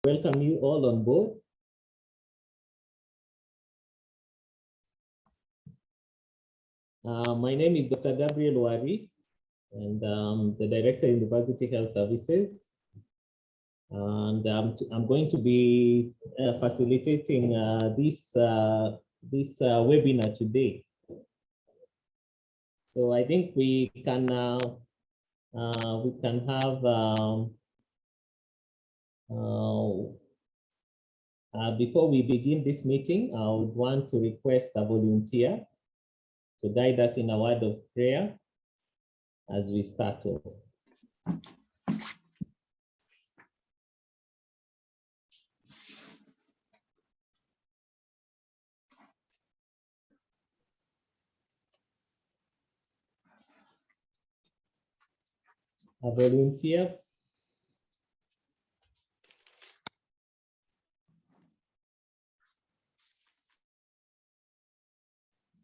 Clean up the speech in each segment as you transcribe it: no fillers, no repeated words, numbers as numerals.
welcome you all on board. My name is Dr. Gabriel Wari, and I'm the Director of University Health Services. And I'm going to be facilitating this webinar today. So I think we can have before we begin this meeting, I would want to request a volunteer to guide us in a word of prayer as we start off. A volunteer.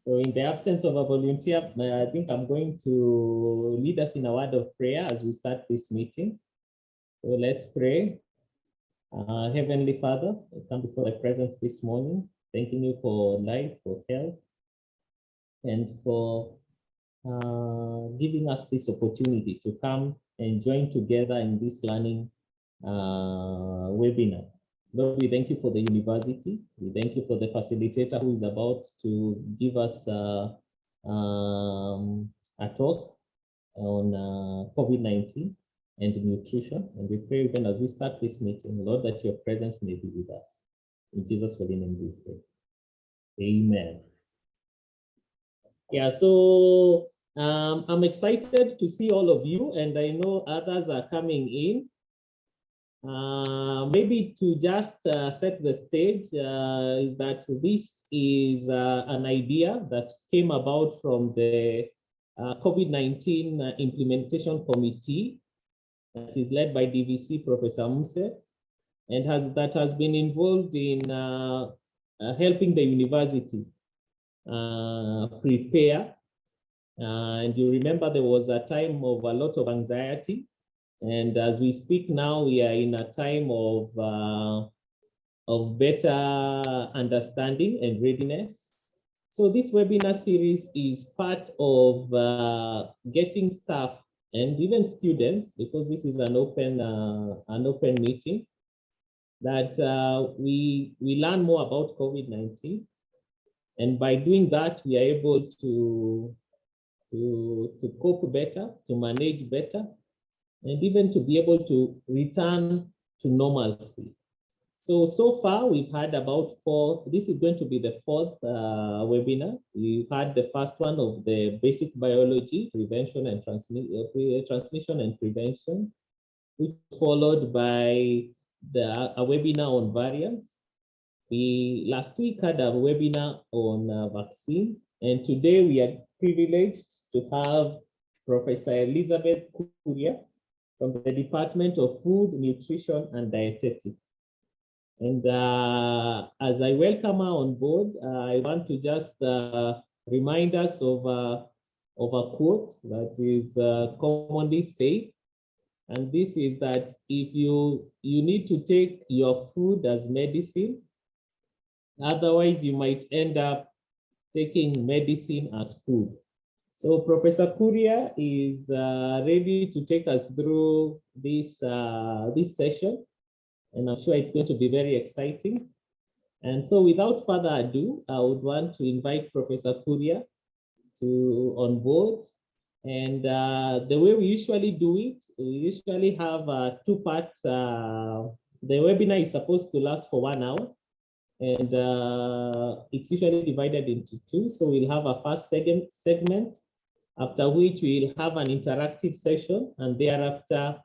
So in the absence of a volunteer, I think I'm going to lead us in a word of prayer as we start this meeting. So let's pray. Heavenly Father, I come before thy presence this morning, thanking you for life, for health, and for giving us this opportunity to come and join together in this learning webinar. Lord, we thank you for the university. We thank you for the facilitator who is about to give us a talk on COVID-19 and nutrition. And we pray even as we start this meeting, Lord, that your presence may be with us. In Jesus' holy name we pray. Amen. Yeah, so I'm excited to see all of you, and I know others are coming in. Maybe to just set the stage is that this is an idea that came about from the COVID-19 Implementation Committee that is led by DVC Professor Muse, and that has been involved in helping the university prepare. And you remember there was a time of a lot of anxiety. And as we speak now, we are in a time of better understanding and readiness. So this webinar series is part of getting staff and even students, because this is an open meeting, that we learn more about COVID-19. And by doing that, we are able to cope better, to manage better, and even to be able to return to normalcy. So far, we've had about 4, this is going to be the 4th webinar. We had the first one of the basic biology, prevention and transmission and prevention, which was followed by a webinar on variants. We last week had a webinar on vaccine, and today we are privileged to have Professor Elizabeth Kuria from the Department of Food, Nutrition, and Dietetics. And as I welcome her on board, I want to just remind us of a quote that is commonly said. And this is that if you need to take your food as medicine, otherwise you might end up taking medicine as food. So Professor Kuria is ready to take us through this session, and I'm sure it's going to be very exciting. And so without further ado, I would want to invite Professor Kuria on board. And the way we usually do it, we usually have 2 parts. The webinar is supposed to last for 1 hour, and it's usually divided into 2. So we'll have a first segment, after which we'll have an interactive session, and thereafter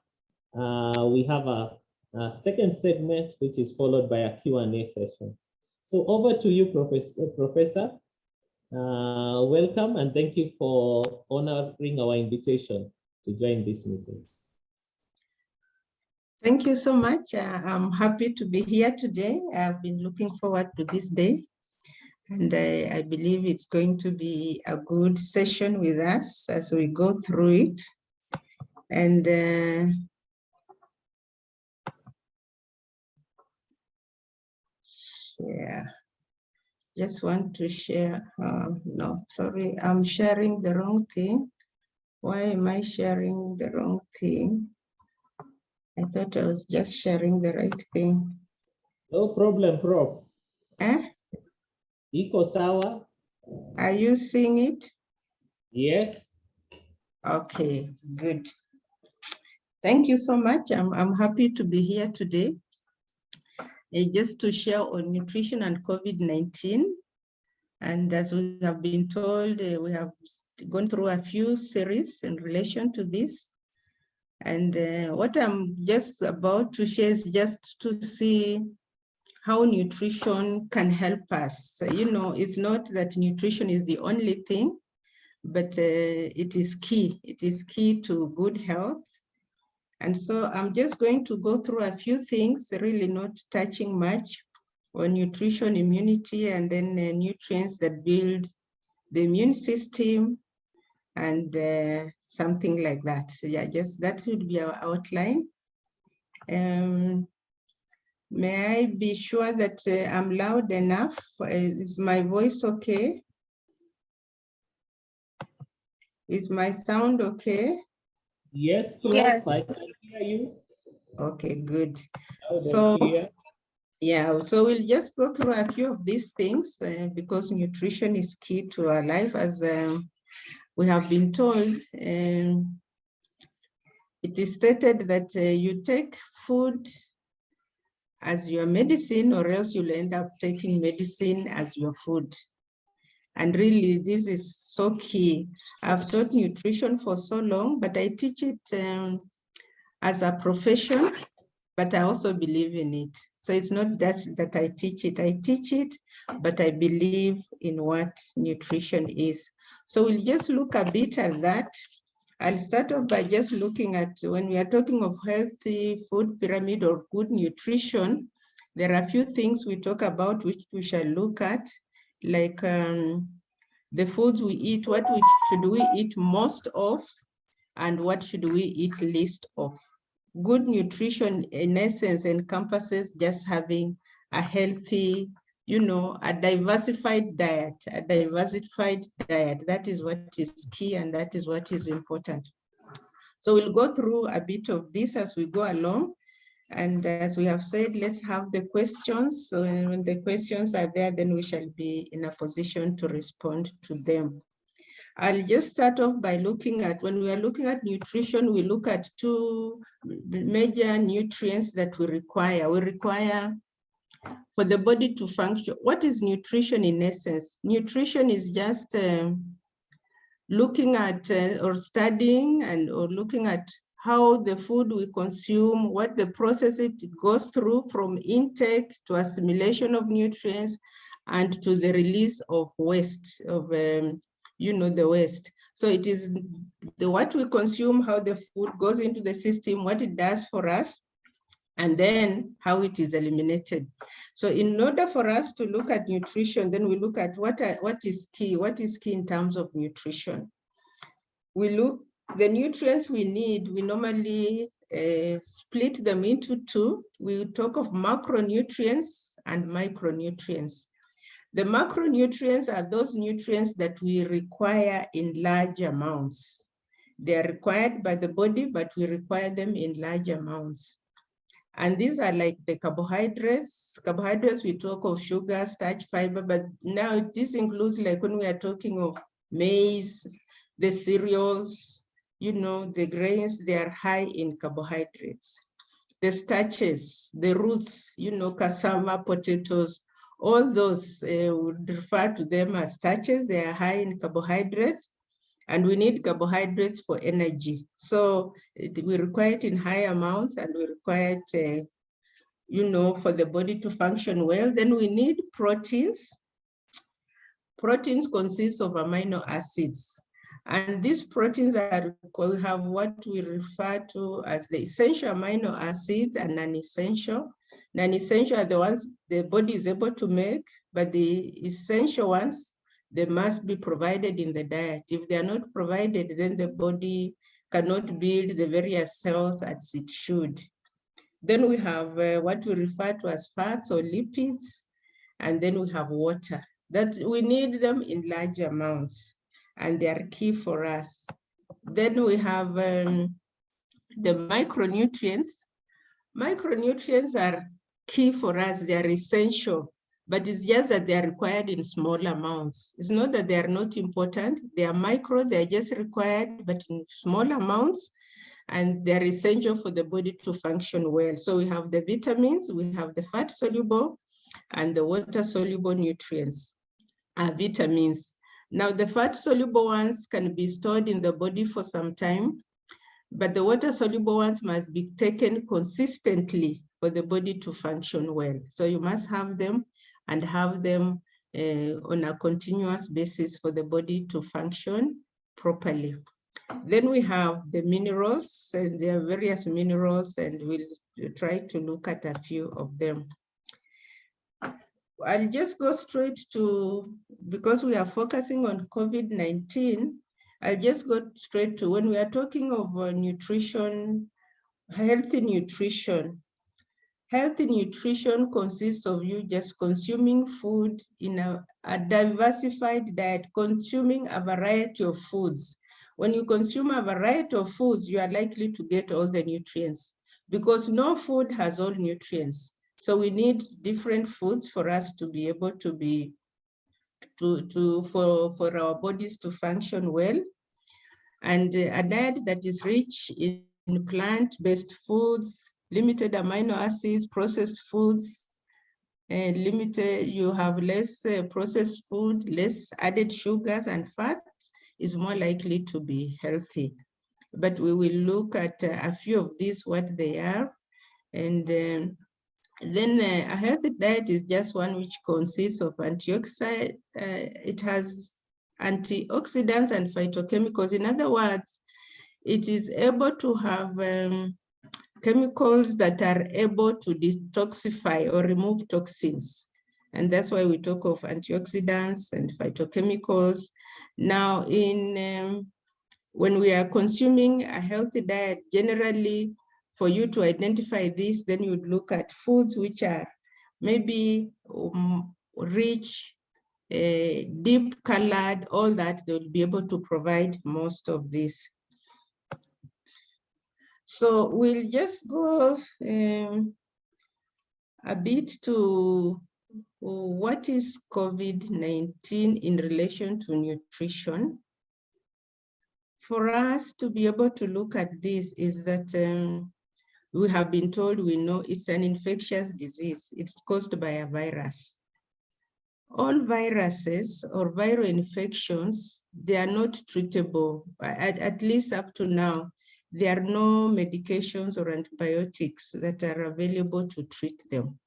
we have a second segment, which is followed by a Q&A session. So over to you, Professor. Welcome, and thank you for honoring our invitation to join this meeting. Thank you so much. I'm happy to be here today. I've been looking forward to this day, and I believe it's going to be a good session with us as we go through it. And share. Just want to share. No, sorry, I'm sharing the wrong thing. Why am I sharing the wrong thing? I thought I was just sharing the right thing. No problem, Prof. Eh? Iko sawa? Are you seeing it? Yes. Okay, good. Thank you so much. I'm happy to be here today. Just to share on nutrition and COVID-19. And as we have been told, we have gone through a few series in relation to this. And what I'm just about to share is just to see how nutrition can help us. You know, it's not that nutrition is the only thing, but it is key. It is key to good health. And so I'm just going to go through a few things, really not touching much on nutrition, immunity, and then nutrients that build the immune system and something like that. So yeah, just that would be our outline. May I be sure that I'm loud enough? Is my voice okay? Is my sound okay? Yes, Prof. Yes. I can hear you. Okay, good. Loud So, and clear. yeah, so we'll just go through a few of these things because nutrition is key to our life, as we have been told. It is stated that you take food as your medicine, or else you'll end up taking medicine as your food. And really, this is so key. I've taught nutrition for so long, but I teach it as a profession, but I also believe in it. So it's not that I teach it, but I believe in what nutrition is. So we'll just look a bit at that. I'll start off by just looking at, when we are talking of healthy food pyramid or good nutrition, there are a few things we talk about which we shall look at, like the foods we eat, should we eat most of, and what should we eat least of. Good nutrition, in essence, encompasses just having a healthy, you know, a diversified diet. That is what is key, and that is what is important. So we'll go through a bit of this as we go along. And as we have said, let's have the questions. So when the questions are there, then we shall be in a position to respond to them. I'll just start off by looking at, when we are looking at nutrition, we look at two major nutrients that we require. We require for the body to function. What is nutrition in essence? Nutrition is just looking at or studying or looking at how the food we consume, what the process it goes through from intake to assimilation of nutrients and to the release of waste, of you know, the waste. So it is what we consume, how the food goes into the system, what it does for us, and then how it is eliminated. So in order for us to look at nutrition, then we look at what is key in terms of nutrition. We look, the nutrients we need, we normally split them into two. We talk of macronutrients and micronutrients. The macronutrients are those nutrients that we require in large amounts. They are required by the body, but we require them in large amounts. And these are like the carbohydrates. Carbohydrates, we talk of sugar, starch, fiber, but now this includes, like when we are talking of maize, the cereals, you know, the grains, they are high in carbohydrates. The starches, the roots, you know, cassava, potatoes, all those would refer to them as starches. They are high in carbohydrates, and we need carbohydrates for energy. So we require it in high amounts, and we require it, you know, for the body to function well. Then we need proteins. Proteins consist of amino acids. And these proteins are, we have what we refer to as the essential amino acids and non-essential. Non-essential are the ones the body is able to make, but the essential ones, they must be provided in the diet. If they are not provided, then the body cannot build the various cells as it should. Then we have what we refer to as fats or lipids. And then we have water, that we need them in large amounts, and they are key for us. Then we have the micronutrients. Micronutrients are key for us, they are essential, but it's just that they are required in small amounts. It's not that they are not important, they are micro, they are just required, but in small amounts, and they're essential for the body to function well. So we have the vitamins, we have the fat soluble, and the water soluble nutrients are vitamins. Now the fat soluble ones can be stored in the body for some time, but the water soluble ones must be taken consistently for the body to function well. So you must have them and have them on a continuous basis for the body to function properly. Then we have the minerals, and there are various minerals, and we'll try to look at a few of them. I'll just go straight to, because we are focusing on COVID-19, I'll just go straight to, when we are talking of nutrition, healthy nutrition consists of you just consuming food in a diversified diet, consuming a variety of foods. When you consume a variety of foods, you are likely to get all the nutrients, because no food has all nutrients. So we need different foods for us to be able to be, for our bodies to function well. And a diet that is rich in plant-based foods, limited amino acids, processed foods, and you have less processed food, less added sugars and fat, is more likely to be healthy. But we will look at a few of these, what they are. And then a healthy diet is just one which consists of antioxidants. It has antioxidants and phytochemicals. In other words, it is able to have chemicals that are able to detoxify or remove toxins. And that's why we talk of antioxidants and phytochemicals. Now, when we are consuming a healthy diet, generally, for you to identify this, then you would look at foods which are maybe rich, deep colored, all that, they will be able to provide most of this. So we'll just go a bit to what is COVID-19 in relation to nutrition. For us to be able to look at this is that we have been told, we know it's an infectious disease. It's caused by a virus. All viruses or viral infections, they are not treatable, at least up to now. There are no medications or antibiotics that are available to treat them.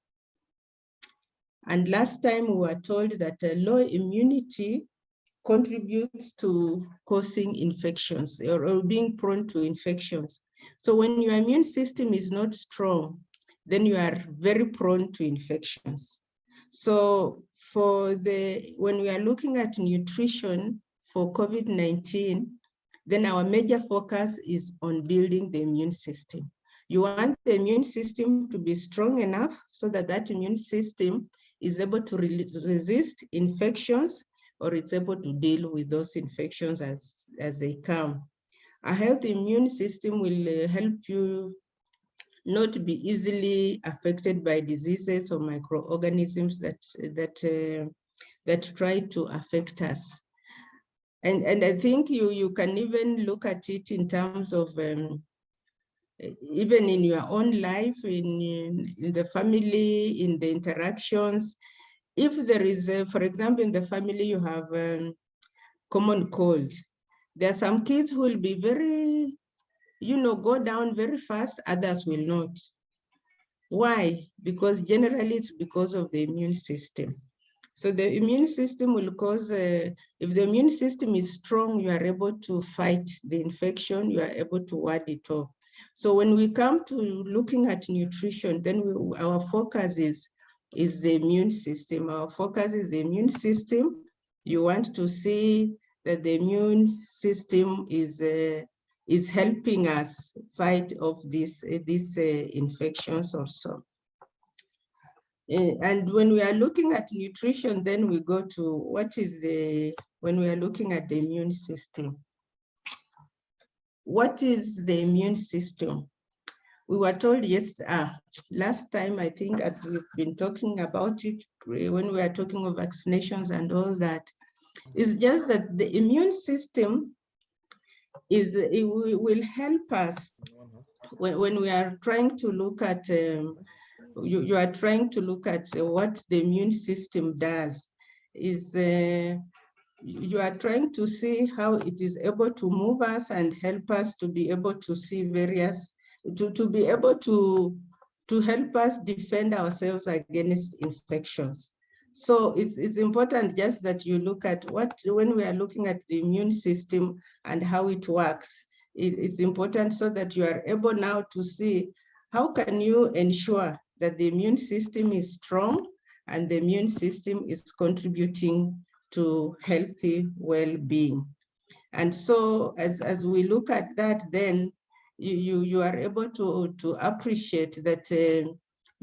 And last time we were told that low immunity contributes to causing infections or being prone to infections. So when your immune system is not strong, then you are very prone to infections. So when we are looking at nutrition for COVID-19, then our major focus is on building the immune system. You want the immune system to be strong enough so that that immune system is able to resist infections, or it's able to deal with those infections as they come. A healthy immune system will help you not be easily affected by diseases or microorganisms that try to affect us. And I think you can even look at it in terms of even in your own life, in the family, in the interactions. If there is, for example, in the family, you have common cold. There are some kids who will be very, go down very fast, others will not. Why? Because generally it's because of the immune system. So the immune system will cause, if the immune system is strong, you are able to fight the infection, you are able to ward it off. So when we come to looking at nutrition, then our focus is the immune system. Our focus is the immune system. You want to see that the immune system is helping us fight off these infections also. And when we are looking at nutrition, then we go to what is when we are looking at the immune system. What is the immune system? We were told last time, I think, as we've been talking about it, when we are talking of vaccinations and all that, it's just that the immune system it will help us when we are trying to look at, you are trying to look at what the immune system does, is you are trying to see how it is able to move us and help us to be able to see various, to be able to help us defend ourselves against infections. So it's important just that you look at when we are looking at the immune system and how it works, it's important so that you are able now to see how can you ensure that the immune system is strong and the immune system is contributing to healthy well-being. And so as we look at that, then you are able to appreciate that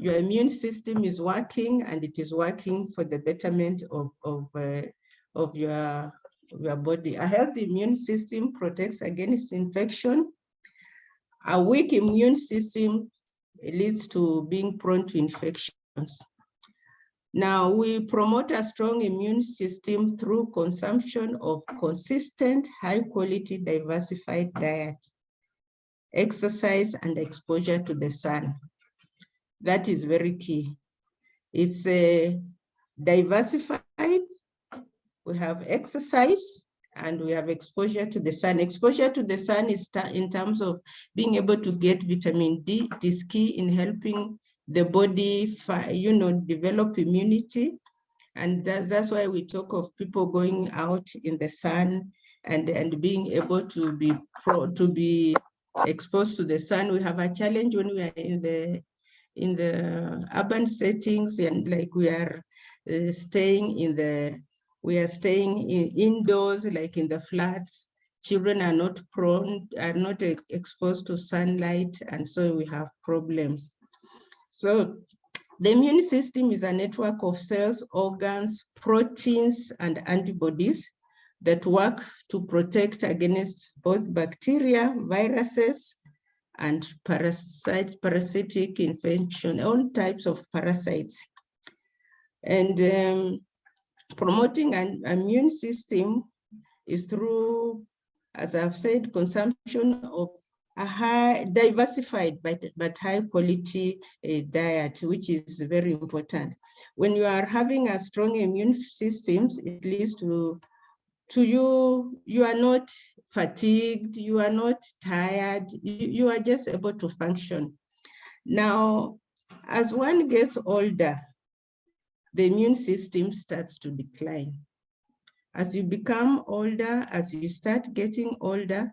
your immune system is working, and it is working for the betterment of your body. A healthy immune system protects against infection. A weak immune system leads to being prone to infections. Now, we promote a strong immune system through consumption of consistent, high-quality, diversified diet, exercise, and exposure to the sun. That is very key. It's diversified. We have exercise and we have exposure to the sun. Exposure to the sun is in terms of being able to get vitamin D. It is key in helping the body, develop immunity. And that's why we talk of people going out in the sun and being able to be exposed to the sun. We have a challenge when we are in the urban settings, and like we are staying indoors, like in the flats. Children are not exposed to sunlight, and so we have problems. So the immune system is a network of cells, organs, proteins, and antibodies that work to protect against both bacteria, viruses, and parasitic infection, all types of parasites. And promoting an immune system is through, as I've said, consumption of a diversified but high quality diet, which is very important. When you are having a strong immune system, it leads to you are not fatigued, you are not tired, you are just able to function. Now, as one gets older, the immune system starts to decline. As you become older, as you start getting older,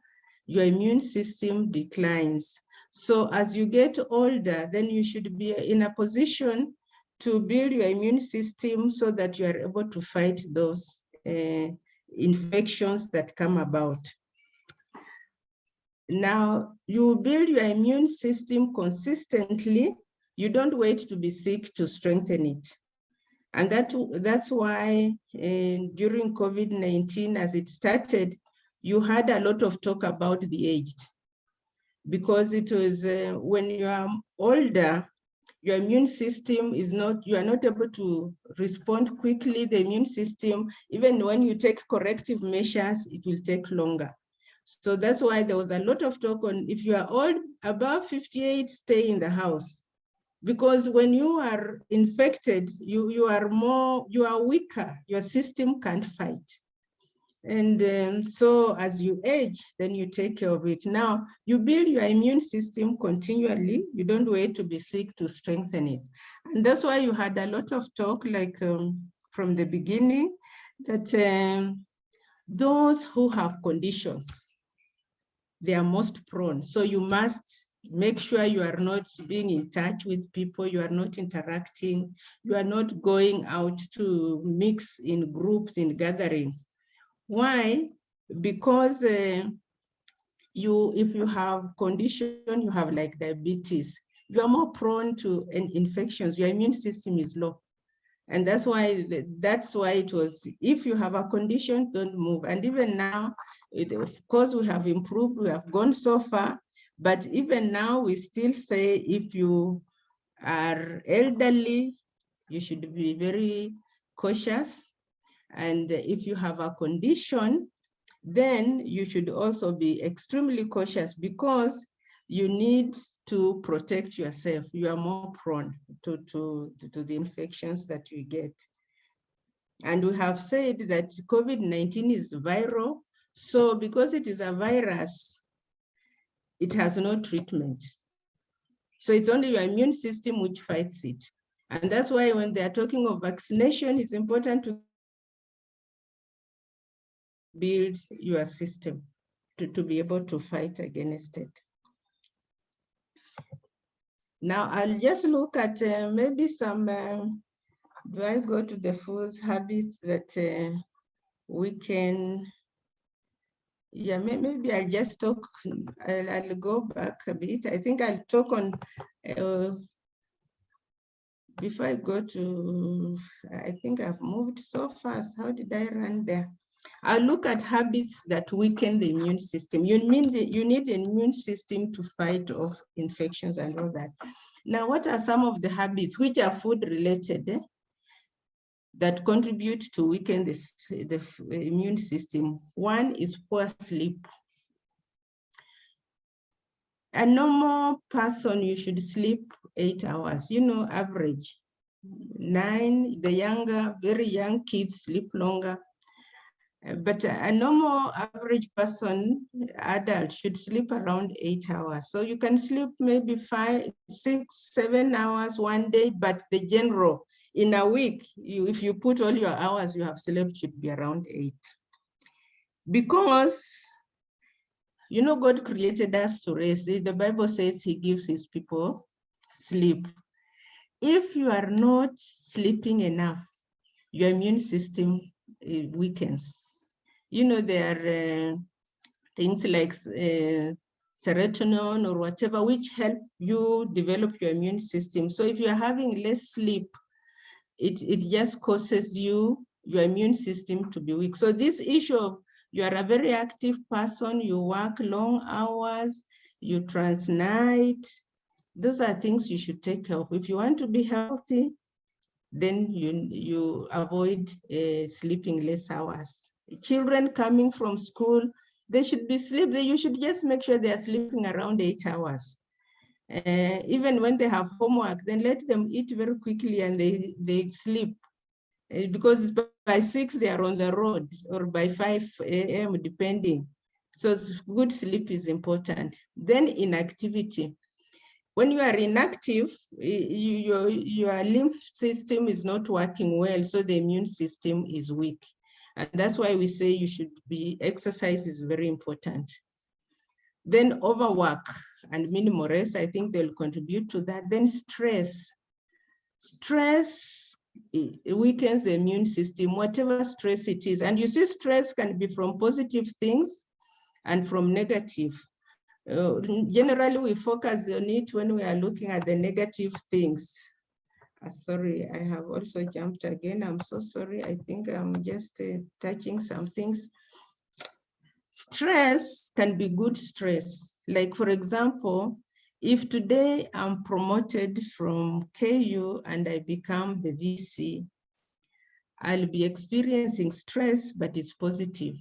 your immune system declines. So as you get older, then you should be in a position to build your immune system so that you are able to fight those infections that come about. Now, you build your immune system consistently. You don't wait to be sick to strengthen it. And that's why during COVID-19, as it started, you had a lot of talk about the aged, because it was when you are older, your immune system you are not able to respond quickly. The immune system, even when you take corrective measures, it will take longer. So that's why there was a lot of talk on, if you are old, above 58, stay in the house. Because when you are infected, you are weaker, your system can't fight. And so as you age, then you take care of it. Now, you build your immune system continually. You don't wait to be sick to strengthen it. And that's why you had a lot of talk, like from the beginning, that those who have conditions, they are most prone. So you must make sure you are not being in touch with people, you are not interacting, you are not going out to mix in groups, in gatherings. Why? Because if you have condition, you have like diabetes, you are more prone to infections. Your immune system is low. And that's why it was, if you have a condition, don't move. And even now, of course, we have improved, we have gone so far, but even now we still say if you are elderly, you should be very cautious. And if you have a condition, then you should also be extremely cautious, because you need to protect yourself. You are more prone to the infections that you get. And we have said that COVID-19 is viral. So because it is a virus, it has no treatment. So it's only your immune system which fights it. And that's why when they're talking of vaccination, it's important to build your system to be able to fight against it. Now I'll just look at maybe some, do I go to the food habits that we can, yeah, maybe I'll just talk, I'll go back a bit. I think I'll talk on, before I go to, I think I've moved so fast. How did I run there? I'll look at habits that weaken the immune system. You need an immune system to fight off infections and all that. Now, what are some of the habits which are food related that contribute to weaken the immune system? One is poor sleep. A normal person, you should sleep 8 hours, average 9. The younger, very young kids sleep longer. But a normal average person, adult, should sleep around 8 hours. So you can sleep maybe 5, 6, 7 hours one day, but the general, in a week, if you put all your hours you have slept, should be around 8. Because, God created us to rest. The Bible says he gives his people sleep. If you are not sleeping enough, your immune system weakens. There are things like serotonin or whatever, which help you develop your immune system. So if you're having less sleep, it just causes your immune system to be weak. So this issue of you are a very active person, you work long hours, you transnight, those are things you should take care of. If you want to be healthy, then you avoid sleeping less hours. Children coming from school, they should be you should just make sure they are sleeping around 8 hours. Even when they have homework, then let them eat very quickly and they sleep. Because by 6 they are on the road, or by 5 a.m. depending. So good sleep is important. Then inactivity. When you are inactive, your lymph system is not working well, so the immune system is weak. And that's why we say exercise is very important. Then overwork and minimal rest, I think they'll contribute to that. Then stress. Stress weakens the immune system, whatever stress it is. And you see, stress can be from positive things and from negative. Generally, we focus on it when we are looking at the negative things. Sorry, I have also jumped again. I'm so sorry. I think I'm just touching some things. Stress can be good stress. Like, for example, if today I'm promoted from KU and I become the VC, I'll be experiencing stress, but it's positive.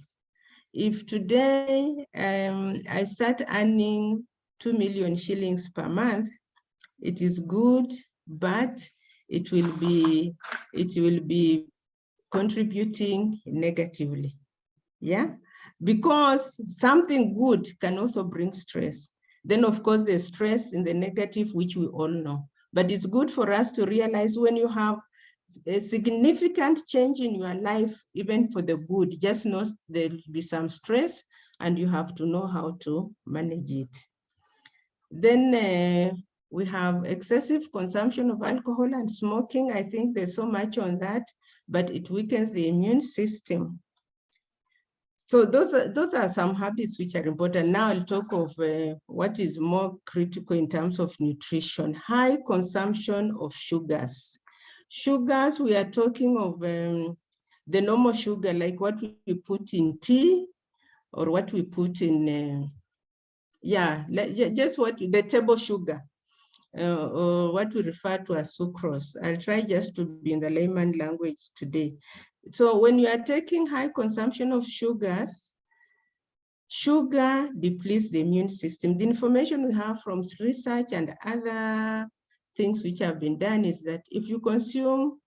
If today I start earning 2 million shillings per month, it is good, but it will be contributing negatively. Yeah, because something good can also bring stress. Then of course there's stress in the negative, which we all know. But it's good for us to realize when you have a significant change in your life, even for the good, just know there'll be some stress and you have to know how to manage it. Then we have excessive consumption of alcohol and smoking. I think there's so much on that, but it weakens the immune system. So those are some habits which are important. Now I'll talk of what is more critical in terms of nutrition. High consumption of sugars. Sugars, we are talking of the normal sugar, like what we put in tea or what we put in, just what the table sugar. Or what we refer to as sucrose. I'll try just to be in the layman language today. So when you are taking high consumption of sugars, sugar depletes the immune system. The information we have from research and other things which have been done is that if you consume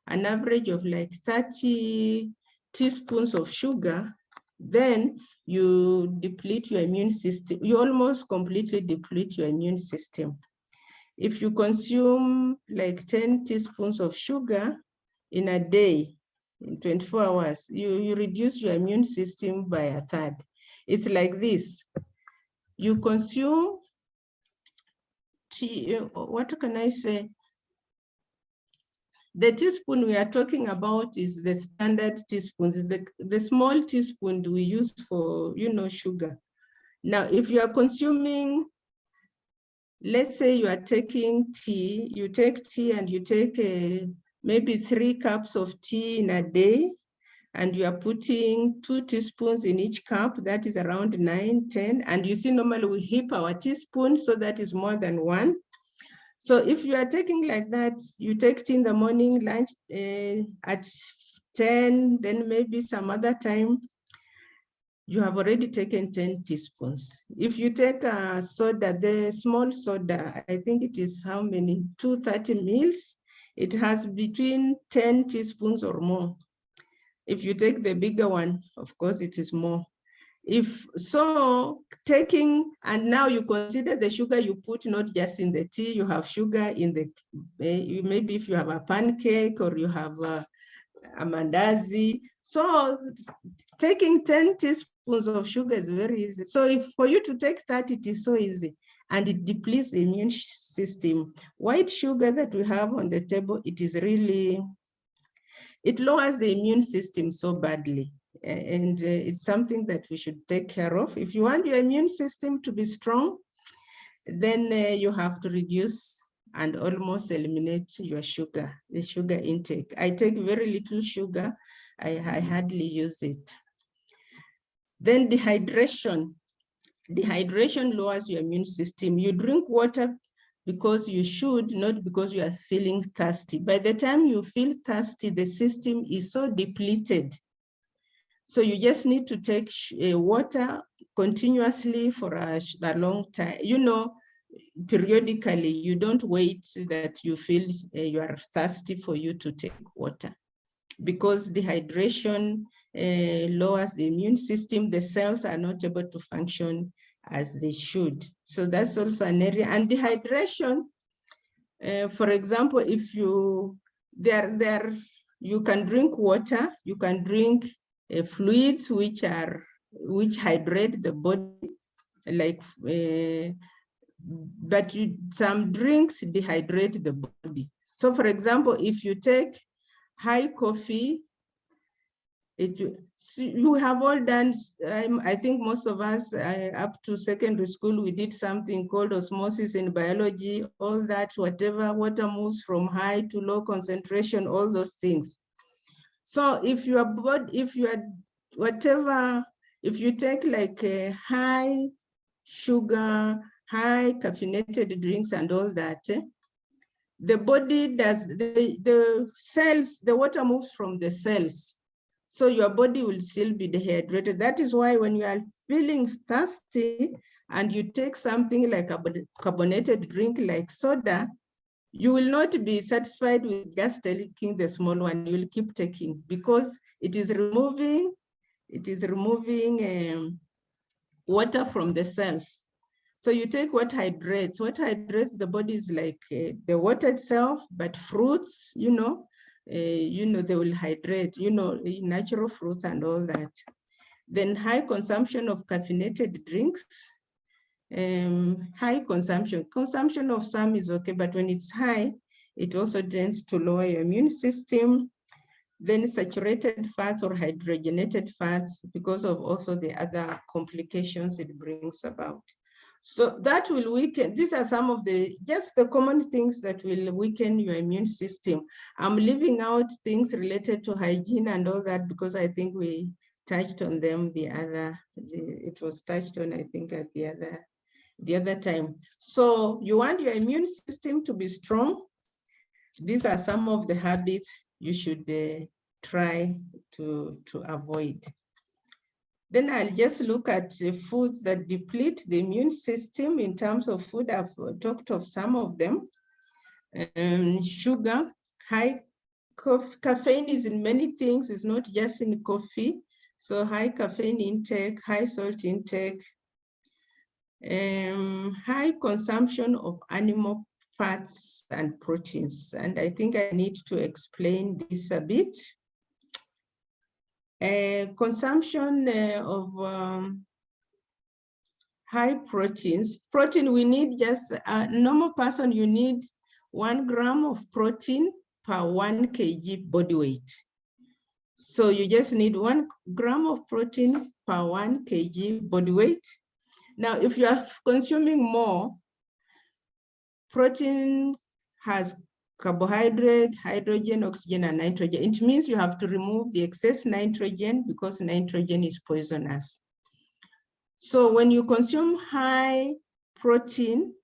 an average of like 30 teaspoons of sugar, then you deplete your immune system. You almost completely deplete your immune system. If you consume like 10 teaspoons of sugar in a day, in 24 hours, you reduce your immune system by a third. It's like this. You consume, what can I say? The teaspoon we are talking about is the standard teaspoons, is the small teaspoon we use for, sugar. Now, if you are consuming, let's say you are taking tea, you take tea and you take maybe 3 cups of tea in a day, and you are putting 2 teaspoons in each cup, that is around 9, 10. And you see, normally we heap our teaspoon, so that is more than 1. So if you are taking like that, you take tea in the morning, lunch at 10, then maybe some other time, you have already taken 10 teaspoons. If you take a soda, the small soda, I think it is how many? 230 mils. It has between 10 teaspoons or more. If you take the bigger one, of course, it is more. If so, taking, and now you consider the sugar you put not just in the tea, you have sugar in the, maybe if you have a pancake or you have a mandazi. So taking 10 teaspoons of sugar is very easy. So if for you to take 30, it is so easy, and it depletes the immune system. White sugar that we have on the table, it is really, it lowers the immune system so badly. And it's something that we should take care of. If you want your immune system to be strong, then you have to reduce and almost eliminate your sugar, the sugar intake. I take very little sugar. I hardly use it. Then dehydration. Dehydration lowers your immune system. You drink water because you should, not because you are feeling thirsty. By the time you feel thirsty, the system is so depleted. So you just need to take water continuously for a long time. Periodically, you don't wait that you feel you are thirsty for you to take water, because dehydration lowers the immune system. The cells are not able to function as they should. So that's also an area. And dehydration, for example, if you you can drink water, you can drink fluids which hydrate the body, like but some drinks dehydrate the body. So for example, if you take high coffee, you have all done, I think most of us up to secondary school, we did something called osmosis in biology, all that, whatever, water moves from high to low concentration, all those things. So if you take like a high sugar, high caffeinated drinks and all that, the body does, the cells, the water moves from the cells. So your body will still be dehydrated. That is why when you are feeling thirsty and you take something like a carbonated drink like soda, you will not be satisfied with just taking the small one. You will keep taking, because it is removing water from the cells. So you take what hydrates. What hydrates the body is like the water itself, but fruits, they will hydrate, natural fruits and all that. Then high consumption of caffeinated drinks. High consumption of some is okay, but when it's high, it also tends to lower your immune system. then saturated fats or hydrogenated fats, because of also the other complications it brings about. So that will weaken, these are some of the, just the common things that will weaken your immune system. I'm leaving out things related to hygiene and all that because I think we touched on them it was touched on, I think, at the other time. So you want your immune system to be strong. These are some of the habits you should try to avoid. Then I'll just look at foods that deplete the immune system. In terms of food, I've talked of some of them. Sugar, high caffeine is in many things, it's not just in coffee. So high caffeine intake, high salt intake, high consumption of animal fats and proteins. And I think I need to explain this a bit. Consumption of high proteins. Protein, we need just, a normal person, you need 1 gram of protein per 1 kg body weight. So you just need 1 gram of protein per 1 kg body weight. Now, if you are consuming more, protein has carbohydrate, hydrogen, oxygen, and nitrogen. It means you have to remove the excess nitrogen because nitrogen is poisonous. So when you consume high protein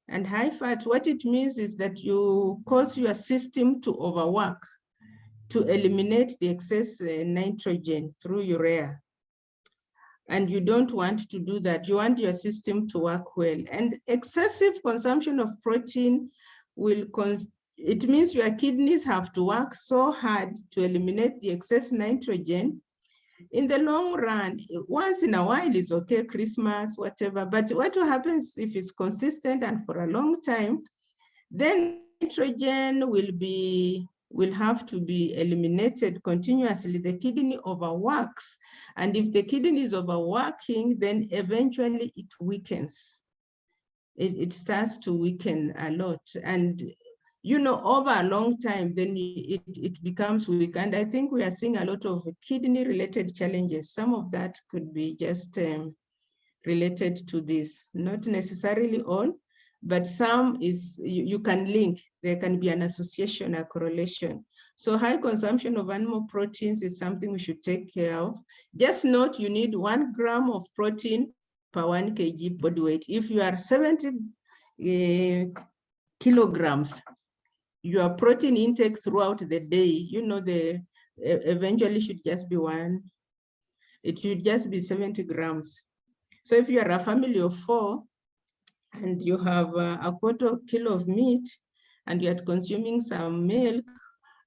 and high fat, what it means is that you cause your system to overwork to eliminate the excess nitrogen through urea. And you don't want to do that. You want your system to work well. And excessive consumption of protein will it means your kidneys have to work so hard to eliminate the excess nitrogen. In the long run, once in a while is okay, Christmas, whatever, but what happens if it's consistent and for a long time, then nitrogen will have to be eliminated continuously. The kidney overworks, and if the kidney is overworking, then eventually it weakens. It starts to weaken a lot, and over a long time, then it becomes weak. And I think we are seeing a lot of kidney-related challenges. Some of that could be just related to this, not necessarily all, but some is, you can link, there can be an association, a correlation. So high consumption of animal proteins is something we should take care of. Just note, you need 1 gram of protein per 1 kg body weight. If you are 70 kilograms, your protein intake throughout the day, eventually should just be it should just be 70 grams. So if you are a family of 4 and you have a quarter kilo of meat and you are consuming some milk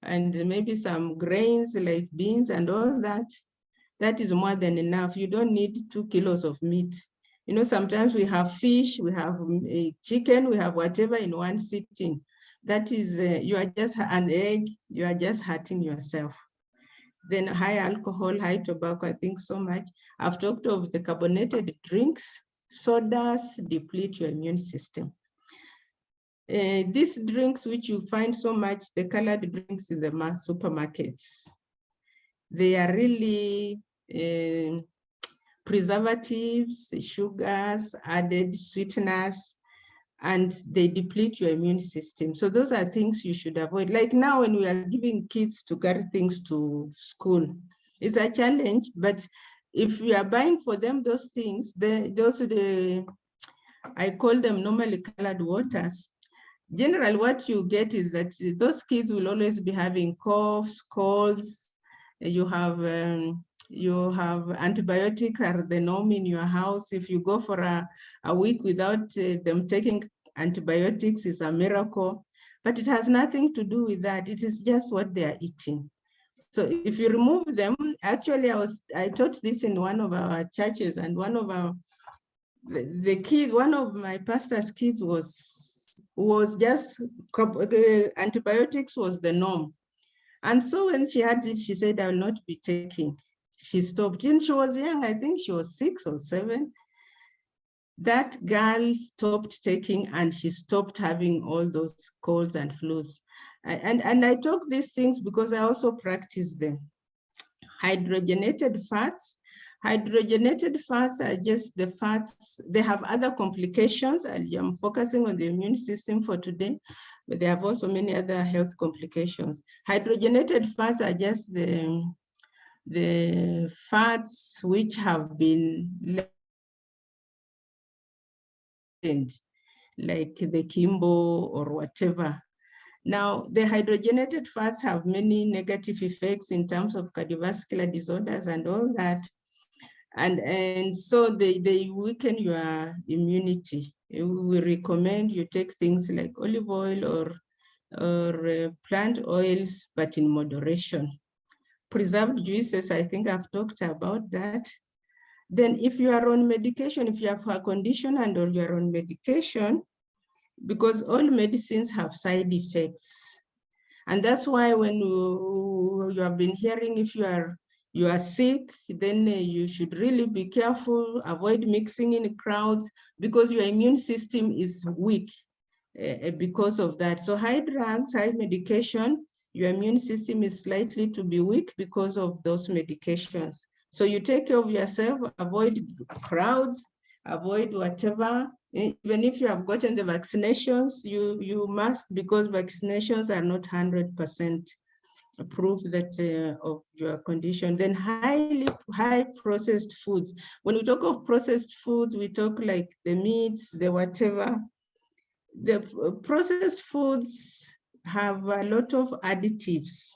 and maybe some grains like beans and all that, that is more than enough. You don't need 2 kilos of meat. Sometimes we have fish, we have chicken, we have whatever in one sitting. That is, you are just an egg, you are just hurting yourself. Then high alcohol, high tobacco, I think so much. I've talked of the carbonated drinks. Sodas deplete your immune system. These drinks, which you find so much, the colored drinks in the supermarkets, they are really preservatives, sugars, added sweeteners, and they deplete your immune system. So those are things you should avoid. Like now when we are giving kids to carry things to school, it's a challenge, but if we are buying for them those things, I call them normally colored waters. Generally, what you get is that those kids will always be having coughs, colds. You have antibiotics are the norm in your house. If you go for a week without them taking antibiotics, it's a miracle. But it has nothing to do with that. It is just what they are eating. So if you remove them, actually, I taught this in one of our churches, and one of one of my pastor's kids was just antibiotics was the norm. And so when she had it, she said, I will not be taking. She stopped. And she was young, I think she was 6 or 7. that girl stopped taking, and she stopped having all those colds and flus. And I talk these things because I also practice them. Hydrogenated fats. Hydrogenated fats are just the fats. They have other complications. I'm focusing on the immune system for today, but they have also many other health complications. Hydrogenated fats are just the fats which have been like the Kimbo or whatever. Now, the hydrogenated fats have many negative effects in terms of cardiovascular disorders and all that. And so they weaken your immunity. We recommend you take things like olive oil or plant oils, but in moderation. Preserved juices, I think I've talked about that. Then if you are on medication, if you have a condition and or you're on medication, because all medicines have side effects. And that's why when you have been hearing, if you are sick, then you should really be careful, avoid mixing in crowds, because your immune system is weak because of that. So high drugs, high medication, your immune system is likely to be weak because of those medications. So you take care of yourself, avoid crowds, avoid whatever. Even if you have gotten the vaccinations, you must, because vaccinations are not 100% proof that of your condition. Then high processed foods. When we talk of processed foods, we talk like the meats, the whatever. The processed foods have a lot of additives,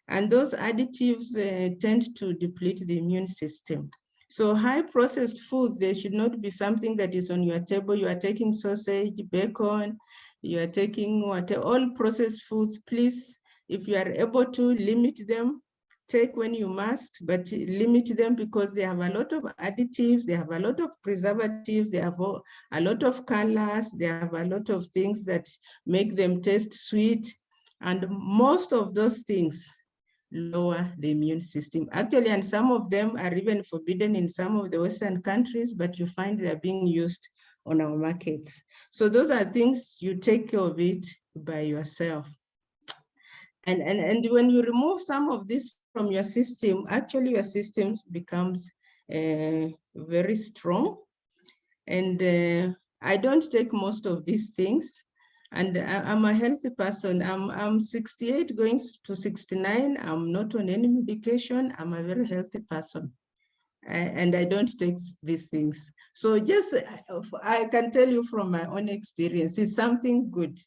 and those additives tend to deplete the immune system. So high processed foods, they should not be something that is on your table. You are taking sausage, bacon, you are taking whatever, all processed foods. Please, if you are able to, limit them. Take when you must, but limit them, because they have a lot of additives, they have a lot of preservatives, they have a lot of colors, they have a lot of things that make them taste sweet. And most of those things lower the immune system. Actually, and some of them are even forbidden in some of the Western countries, but you find they're being used on our markets. So those are things you take care of it by yourself. And when you remove some of this from your system, actually your system becomes very strong. And I don't take most of these things. And I'm a healthy person. I'm 68 going to 69. I'm not on any medication. I'm a very healthy person. And I don't take these things. So just, I can tell you from my own experience, it's something good.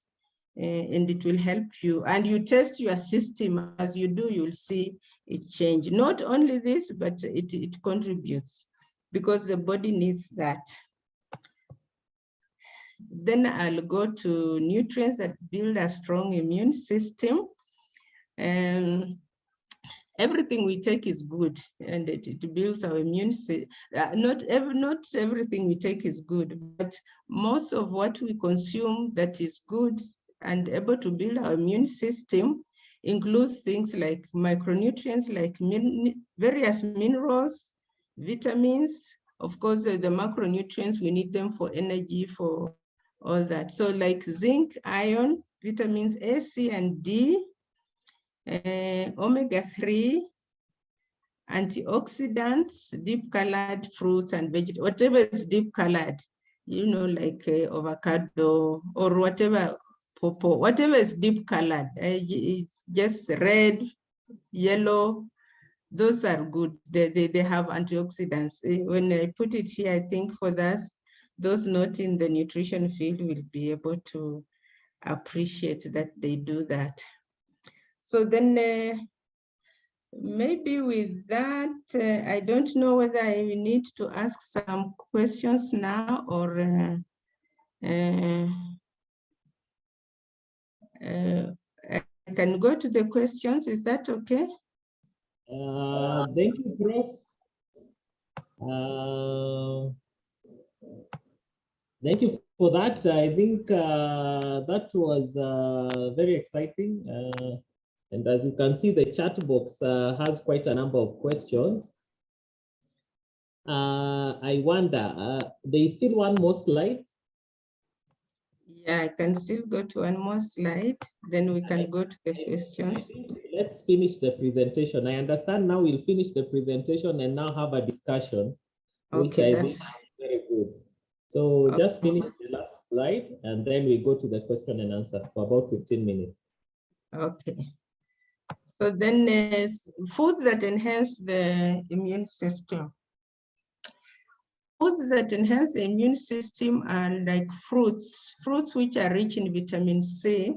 And it will help you. And you test your system. As you do, you'll see it change. Not only this, but it contributes, because the body needs that. Then I'll go to nutrients that build a strong immune system. And everything we take is good, and it builds our immune system. Not everything we take is good, but most of what we consume that is good and able to build our immune system includes things like micronutrients, like various minerals, vitamins. Of course, the macronutrients, we need them for energy, for all that. So like zinc, iron, vitamins A, C, and D, omega-3, antioxidants, deep colored fruits and vegetables, whatever is deep colored, you know, like avocado or whatever, pawpaw, whatever is deep colored, it's just red, yellow, those are good. They have antioxidants. When I put it here, I think for those not in the nutrition field will be able to appreciate that they do that. So then maybe with that, I don't know whether I need to ask some questions now, or I can go to the questions. Is that okay? Thank you, Prof. Thank you for that. I think that was very exciting. And as you can see, the chat box has quite a number of questions. I wonder, there is still one more slide. Yeah, I can still go to one more slide, then we can go to the questions. Let's finish the presentation. I understand now we'll finish the presentation and now have a discussion, which Okay, I that's think is very good. So just finish the last slide and then we go to the question and answer for about 15 minutes. okay. So then foods that enhance the immune system. Foods that enhance the immune system are like fruits which are rich in vitamin C.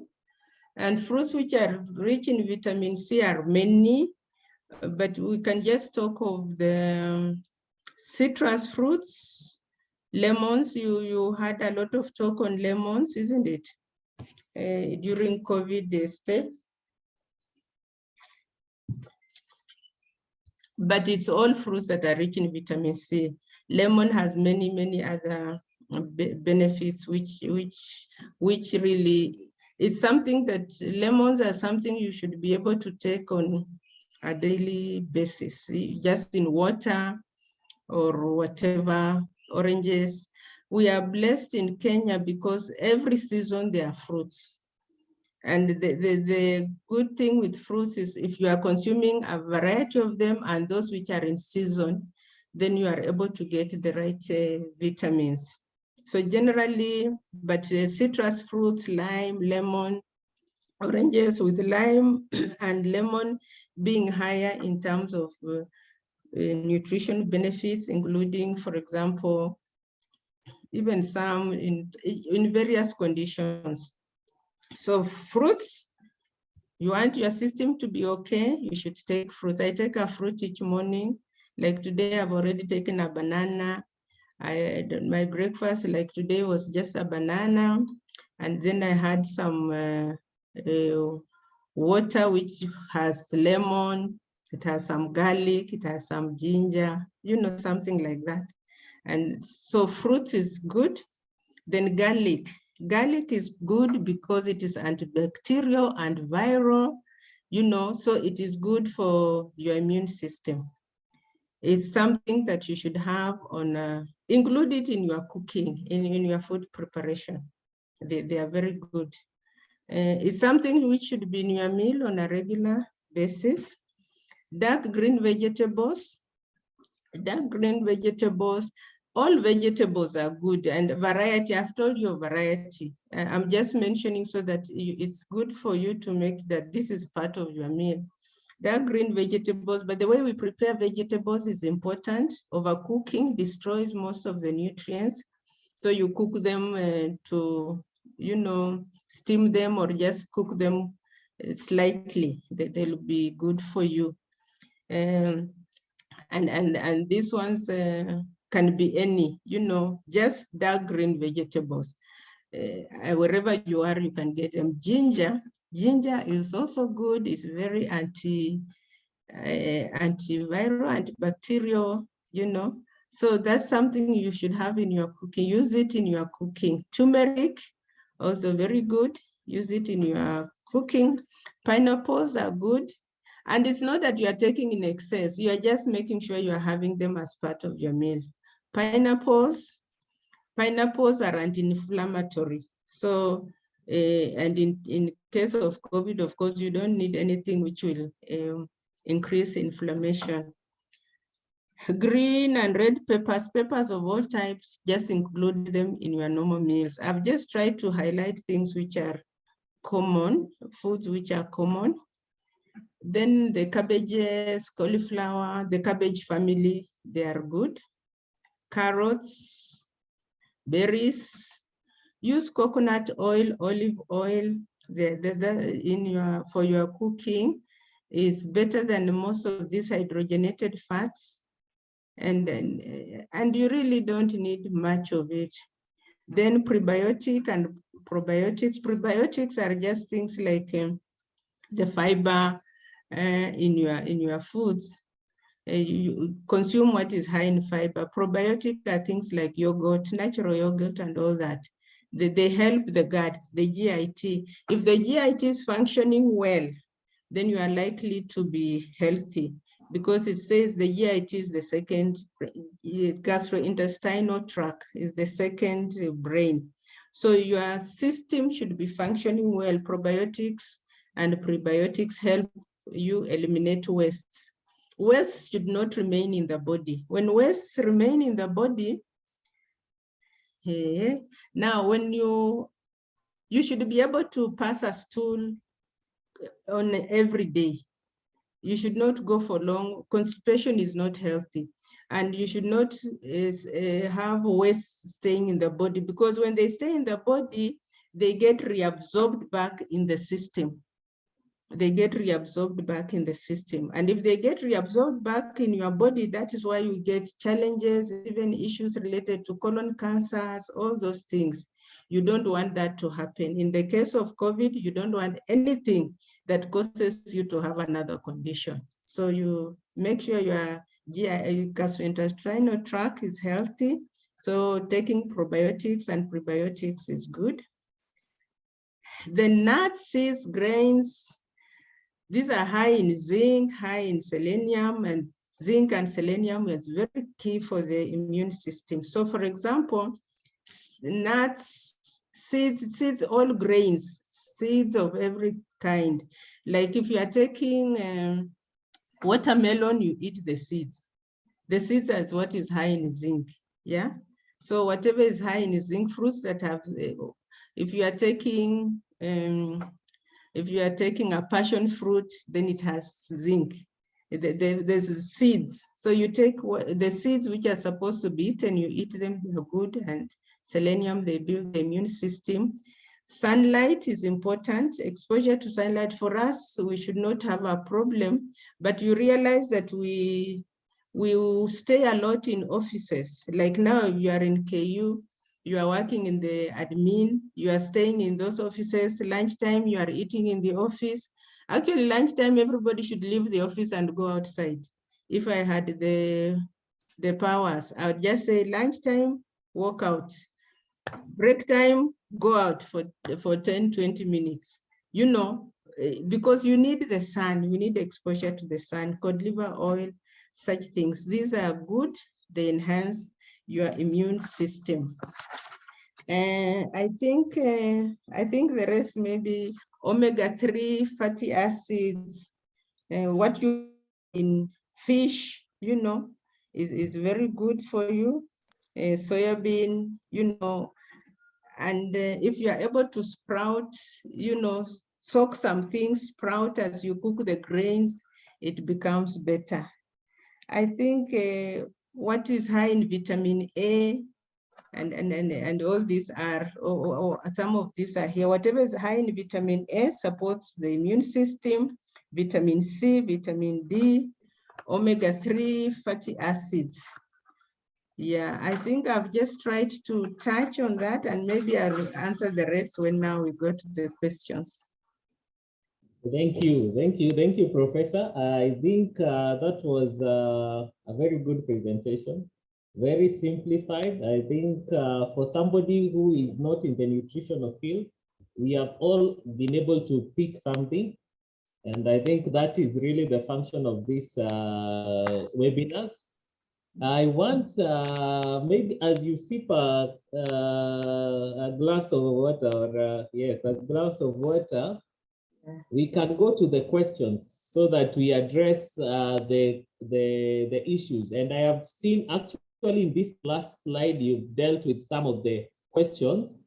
And fruits which are rich in vitamin C are many, but we can just talk of the citrus fruits, lemons. You had a lot of talk on lemons, isn't it? During COVID stage. But it's all fruits that are rich in vitamin C. Lemon has many other benefits, which really, it's something that lemons are something you should be able to take on a daily basis, just in water or whatever. Oranges. We are blessed in Kenya because every season there are fruits. And the good thing with fruits is if you are consuming a variety of them and those which are in season, then you are able to get the right vitamins. So generally, but citrus fruits, lime, lemon, oranges with lime and lemon being higher in terms of nutrition benefits, including, for example, even some in various conditions. So fruits, you want your system to be okay, you should take fruit. I take a fruit each morning. Like today, I've already taken a banana. My breakfast, like today, was just a banana. And then I had some water, which has lemon, it has some garlic, it has some ginger, something like that. And so fruit is good. Then garlic. Garlic is good because it is antibacterial and viral, so it is good for your immune system. It's something that you should have include it in your cooking, in your food preparation. They are very good. It's something which should be in your meal on a regular basis. Dark green vegetables. Dark green vegetables, all vegetables are good, and variety, I've told you variety. I'm just mentioning so that it's good for you to make that this is part of your meal. Dark green vegetables, but the way we prepare vegetables is important. Overcooking destroys most of the nutrients. So you cook them to, steam them or just cook them slightly. They'll be good for you. And these ones can be any, just dark green vegetables. Wherever you are, you can get them. Ginger is also good. It's very antiviral, antibacterial, So that's something you should have in your cooking. Use it in your cooking. Turmeric, also very good. Use it in your cooking. Pineapples are good. And it's not that you are taking in excess. You are just making sure you are having them as part of your meal. Pineapples are anti-inflammatory. So, and in case of COVID, of course, you don't need anything which will increase inflammation. Green and red peppers of all types, just include them in your normal meals. I've just tried to highlight things which are common, foods which are common. Then the cabbages, cauliflower, the cabbage family, they are good. Carrots, berries. Use coconut oil, olive oil for your cooking. Is better than most of these hydrogenated fats. And you really don't need much of it. Then prebiotic and probiotics. Probiotics are just things like the fiber in your foods. You consume what is high in fiber. Probiotic are things like yogurt, natural yogurt, and all that. They help the gut, the GIT. If the GIT is functioning well, then you are likely to be healthy. because it says the GIT is the second, gastrointestinal tract is the second brain. So your system should be functioning well. Probiotics and prebiotics help you eliminate wastes. Waste should not remain in the body. When wastes remain in the body, now when you should be able to pass a stool on every day. You should not go for long. Constipation is not healthy. And you should not have waste staying in the body, because when they stay in the body, they get reabsorbed back in the system. They get reabsorbed back in the system. And if they get reabsorbed back in your body, that is why you get challenges, even issues related to colon cancers, all those things. You don't want that to happen. In the case of COVID, you don't want anything that causes you to have another condition. So you make sure your gastrointestinal tract is healthy. So taking probiotics and prebiotics is good. The nuts, seeds, grains, these are high in zinc, high in selenium, and zinc and selenium is very key for the immune system. So for example, nuts, seeds, all grains, seeds of every kind. Like if you are taking watermelon, you eat the seeds. The seeds are what is high in zinc, yeah? So whatever is high in zinc, fruits that have, if you are taking a passion fruit, then it has zinc. There's seeds. So you take the seeds which are supposed to be eaten, you eat them, they're good. And selenium, they build the immune system. Sunlight is important. Exposure to sunlight for us, we should not have a problem. But you realize that we stay a lot in offices. Like now, you are in KU, you are working in the admin, you are staying in those offices. Lunchtime, you are eating in the office. Actually, lunchtime, everybody should leave the office and go outside. If I had the powers, I would just say lunchtime, walk out. Break time, go out for 10, 20 minutes. You know, because you need the sun, you need exposure to the sun, cod liver oil, such things. These are good, they enhance your immune system. I think the rest may be omega-3 fatty acids, what you in fish, you know, is very good for you. Soybean, you know, and if you are able to sprout, you know, soak some things, sprout as you cook the grains, it becomes better. I think what is high in vitamin A, and all these are, or some of these are here. Whatever is high in vitamin A supports the immune system, vitamin C, vitamin D, omega-3 fatty acids. Yeah, I think I've just tried to touch on that, and maybe I'll answer the rest when now we go to the questions. Thank you, Professor. I think that was a very good presentation, very simplified. I think for somebody who is not in the nutritional field, we have all been able to pick something. And I think that is really the function of these webinars. I want, maybe as you sip a glass of water, or yes, a glass of water, we can go to the questions so that we address the issues. And I have seen actually in this last slide, you've dealt with some of the questions.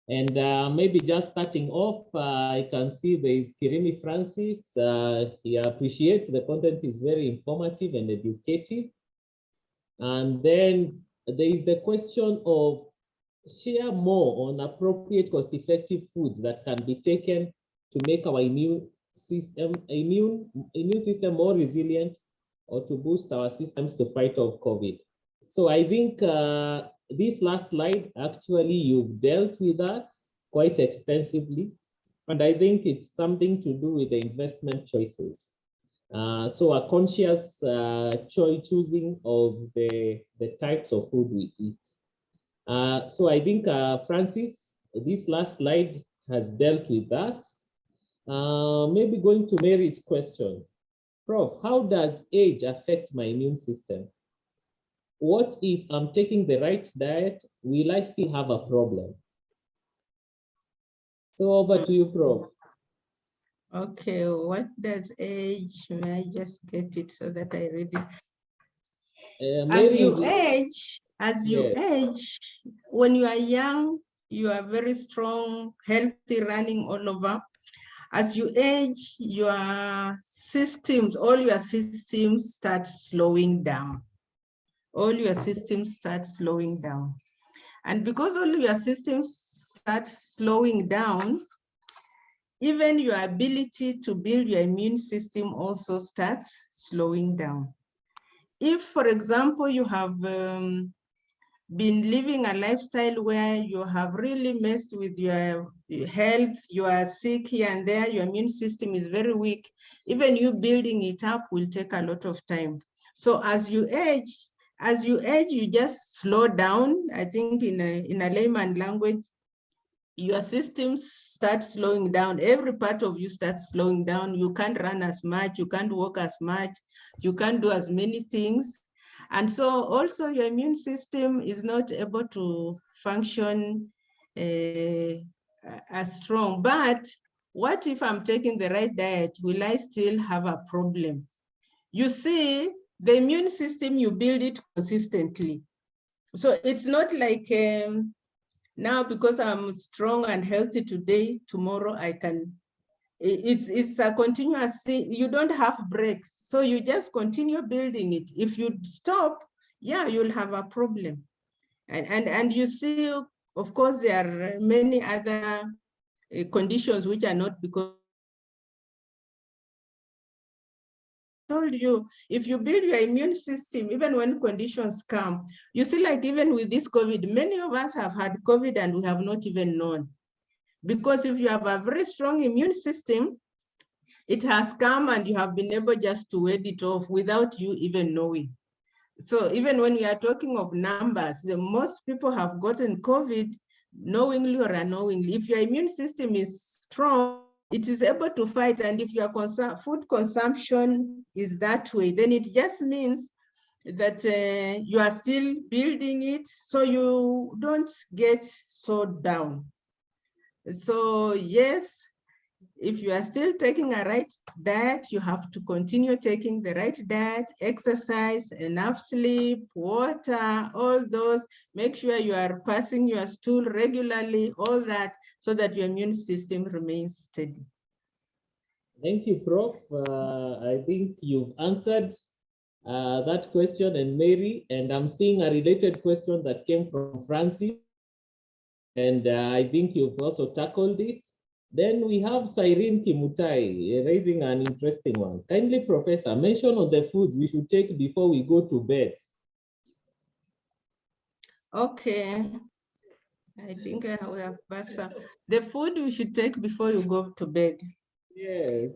And maybe just starting off, I can see there is Kirimi Francis. He appreciates the content is very informative and educative. And then there is the question of share more on appropriate cost-effective foods that can be taken to make our immune system more resilient, or to boost our systems to fight off COVID. So I think this last slide, actually, you've dealt with that quite extensively. And I think it's something to do with the investment choices. So a conscious choosing of the types of food we eat. So I think, Francis, this last slide has dealt with that. Maybe going to Mary's question. Prof, how does age affect my immune system? What if I'm taking the right diet? Will I still have a problem? So over to you, Prof. Okay, what does age? May I just get it so that I read it? As you Yes. age, when you are young, you are very strong, healthy, running all over. As you age, your systems, all your systems start slowing down. All your systems start slowing down. And because all your systems start slowing down, even your ability to build your immune system also starts slowing down. If, for example, you have been living a lifestyle where you have really messed with your health, you are sick here and there, your immune system is very weak, even you building it up will take a lot of time. So as you age, you just slow down. I think in a layman language, your systems start slowing down. Every part of you starts slowing down. You can't run as much, you can't walk as much, you can't do as many things. And so also your immune system is not able to function as strong. But what if I'm taking the right diet? Will I still have a problem? You see, the immune system, you build it consistently. So it's not like now because I'm strong and healthy today, tomorrow I can, it's a continuous thing. You don't have breaks. So you just continue building it. If you stop, yeah, you'll have a problem. And you see, of course, there are many other conditions which are not because told you, if you build your immune system, even when conditions come, you see, like even with this COVID, many of us have had COVID and we have not even known. Because if you have a very strong immune system, it has come and you have been able just to ward it off without you even knowing. So even when we are talking of numbers, the most people have gotten COVID knowingly or unknowingly. If your immune system is strong, it is able to fight. And if your food consumption is that way, then it just means that you are still building it so you don't get so down. So yes, if you are still taking a right diet, you have to continue taking the right diet, exercise, enough sleep, water, all those. Make sure you are passing your stool regularly, all that, so that your immune system remains steady. Thank you, Prof. I think you've answered that question, and Mary, and I'm seeing a related question that came from Francis, and I think you've also tackled it. Then we have Cyrene Kimutai raising an interesting one. Kindly, Professor, mention on the foods we should take before we go to bed. Okay. I think we have the food we should take before you go to bed. Yes.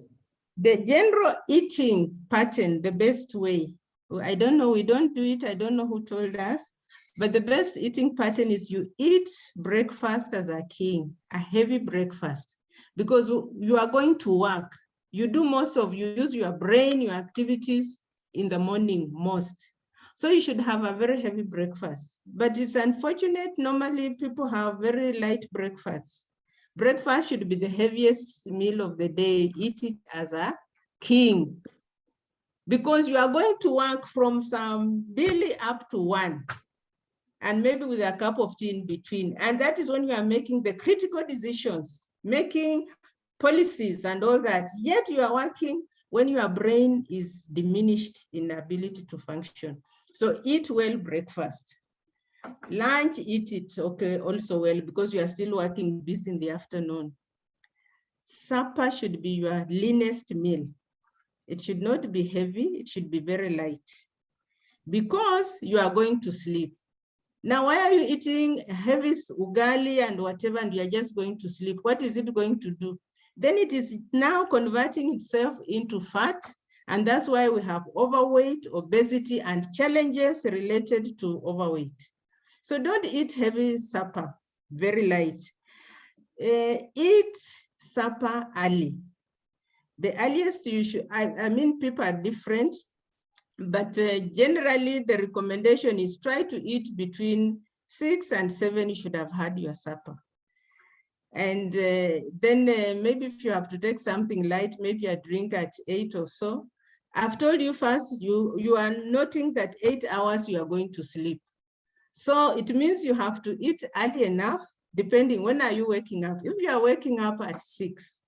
The general eating pattern, the best way. I don't know, we don't do it. I don't know who told us, but the best eating pattern is you eat breakfast as a king, a heavy breakfast, because you are going to work. You use your brain, your activities in the morning most. So you should have a very heavy breakfast, but it's unfortunate. Normally people have very light breakfasts. Breakfast should be the heaviest meal of the day. Eat it as a king, because you are going to work from some barely up to 1, and maybe with a cup of tea in between. And that is when you are making the critical decisions, making policies and all that. Yet you are working when your brain is diminished in ability to function. So eat well breakfast. Lunch, eat it okay also well, because you are still working busy in the afternoon. Supper should be your leanest meal. It should not be heavy, it should be very light, because you are going to sleep. Now, why are you eating heavy ugali and whatever, and you are just going to sleep? What is it going to do? Then it is now converting itself into fat, and that's why we have overweight, obesity, and challenges related to overweight. So don't eat heavy supper, very light. Eat supper early. The earliest you should, I mean, people are different, but generally the recommendation is try to eat between 6 and 7, you should have had your supper. And then maybe if you have to take something light, maybe a drink at 8 or so. I've told you first, you are noting that 8 hours you are going to sleep. So it means you have to eat early enough, depending when are you waking up. If you are waking up at 6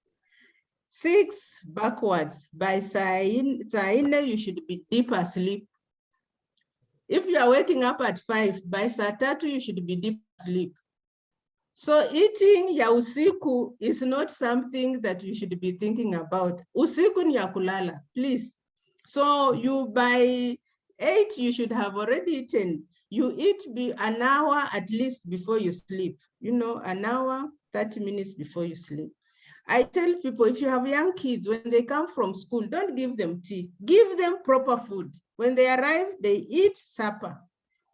backwards, by Saine, you should be deep asleep. If you are waking up at 5, by Satatu, you should be deep asleep. So eating ya usiku is not something that you should be thinking about. Usiku ni ya kulala, please. So you by 8, you should have already eaten. You eat an hour at least before you sleep. You know, an hour, 30 minutes before you sleep. I tell people, if you have young kids, when they come from school, don't give them tea. Give them proper food. When they arrive, they eat supper.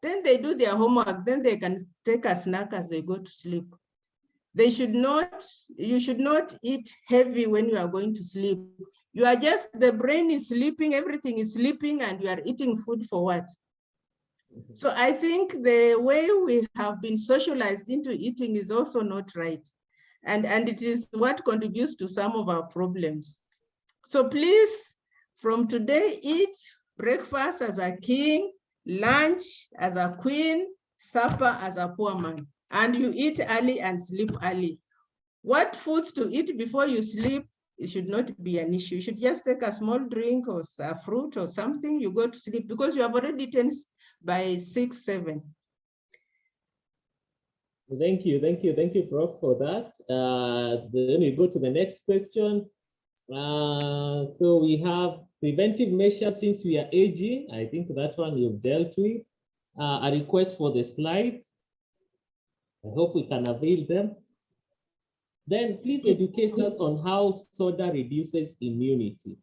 Then they do their homework. Then they can take a snack as they go to sleep. You should not eat heavy when you are going to sleep. You are just, the brain is sleeping, everything is sleeping, and you are eating food for what? So I think the way we have been socialized into eating is also not right. And it is what contributes to some of our problems. So please, from today, eat breakfast as a king, lunch as a queen, supper as a poor man. And you eat early and sleep early. What foods to eat before you sleep, it should not be an issue. You should just take a small drink or a fruit or something, you go to sleep because you have already eaten by 6, 7. Thank you, Prof, for that. Then we go to the next question. So we have preventive measures since we are aging. I think that one you've dealt with. A request for the slides. I hope we can avail them. Then please educate us on how soda reduces immunity.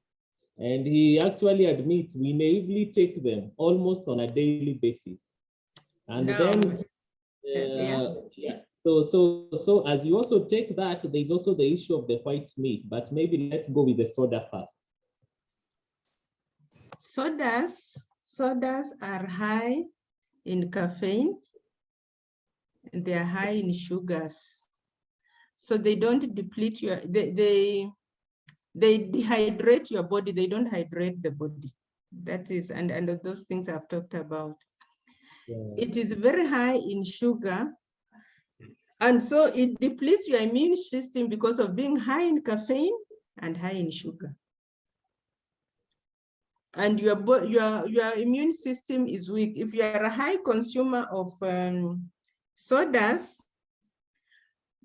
And he actually admits we naively take them almost on a daily basis. And then, so as you also take that, there's also the issue of the white meat, but maybe let's go with the soda first. Sodas are high in caffeine, and they are high in sugars. So they don't deplete your, they dehydrate your body, they don't hydrate the body. That is, and those things I've talked about. Yeah. It is very high in sugar, and so it depletes your immune system because of being high in caffeine and high in sugar. And your immune system is weak. If you are a high consumer of sodas,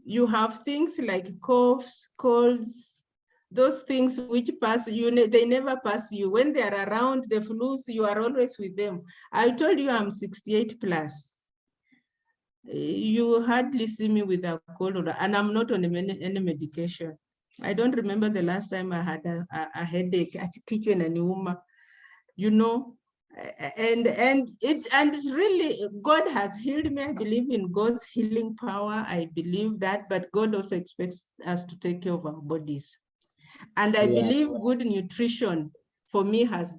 you have things like coughs, colds, those things which pass you, they never pass you. When they are around, the flus, you are always with them. I told you I'm 68 plus. You hardly see me with a cold, and I'm not on any medication. I don't remember the last time I had a headache at kitchen and Uma, you know. And it's really, God has healed me. I believe in God's healing power. I believe that, but God also expects us to take care of our bodies. And I believe good nutrition for me has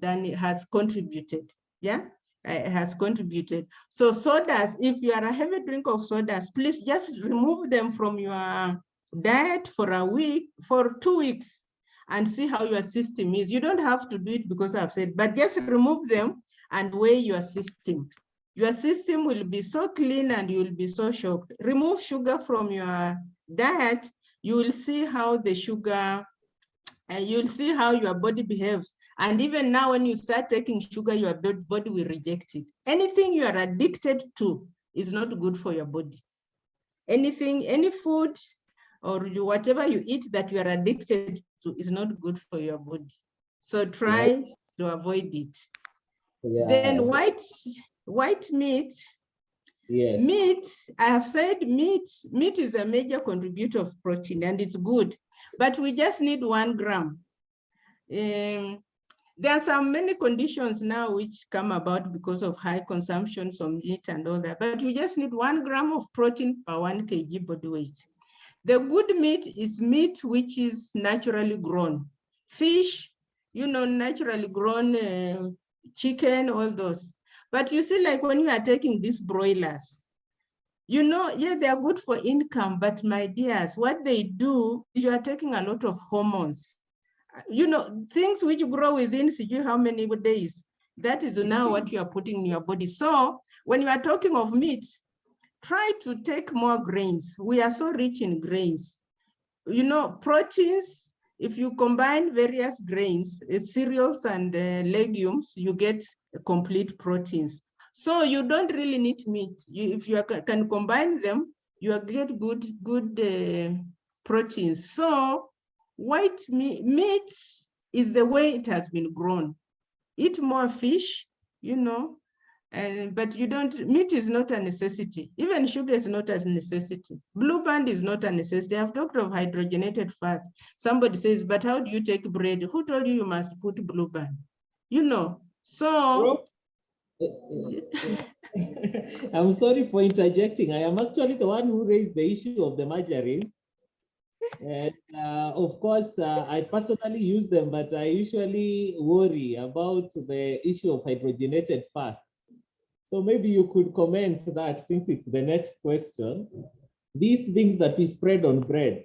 contributed. Yeah, it has contributed. So sodas, if you are a heavy drinker of sodas, please just remove them from your diet for a week, for 2 weeks, and see how your system is. You don't have to do it because I've said, but just remove them and weigh your system. Your system will be so clean and you will be so shocked. Remove sugar from your diet, you will see how the sugar, and you'll see how your body behaves. And even now, when you start taking sugar, your body will reject it. Anything you are addicted to is not good for your body. Anything, any food or whatever you eat that you are addicted to is not good for your body. So try to avoid it. Then white meat. Yes. Meat, I have said meat is a major contributor of protein and it's good, but we just need 1 gram. There are some many conditions now which come about because of high consumption of meat and all that, but we just need 1 gram of protein per 1 kg body weight. The good meat is meat which is naturally grown. fish, naturally grown chicken, all those. But you see, like when you are taking these broilers, yeah, they are good for income, but my dears, what they do, you are taking a lot of hormones. Things which grow within how many days, that is now what you are putting in your body. So when you are talking of meat, try to take more grains. We are so rich in grains. Proteins, if you combine various grains, cereals and legumes, you get complete proteins. So you don't really need meat. If you can combine them, you get good proteins. So white meat is the way it has been grown. Eat more fish, but meat is not a necessity. Even sugar is not a necessity. Blue band is not a necessity. I've talked of hydrogenated fats. Somebody says, but how do you take bread? Who told you must put blue band? So. I'm sorry for interjecting. I am actually the one who raised the issue of the margarine. And of course, I personally use them, but I usually worry about the issue of hydrogenated fats. So maybe you could comment that, since it's the next question. These things that we spread on bread,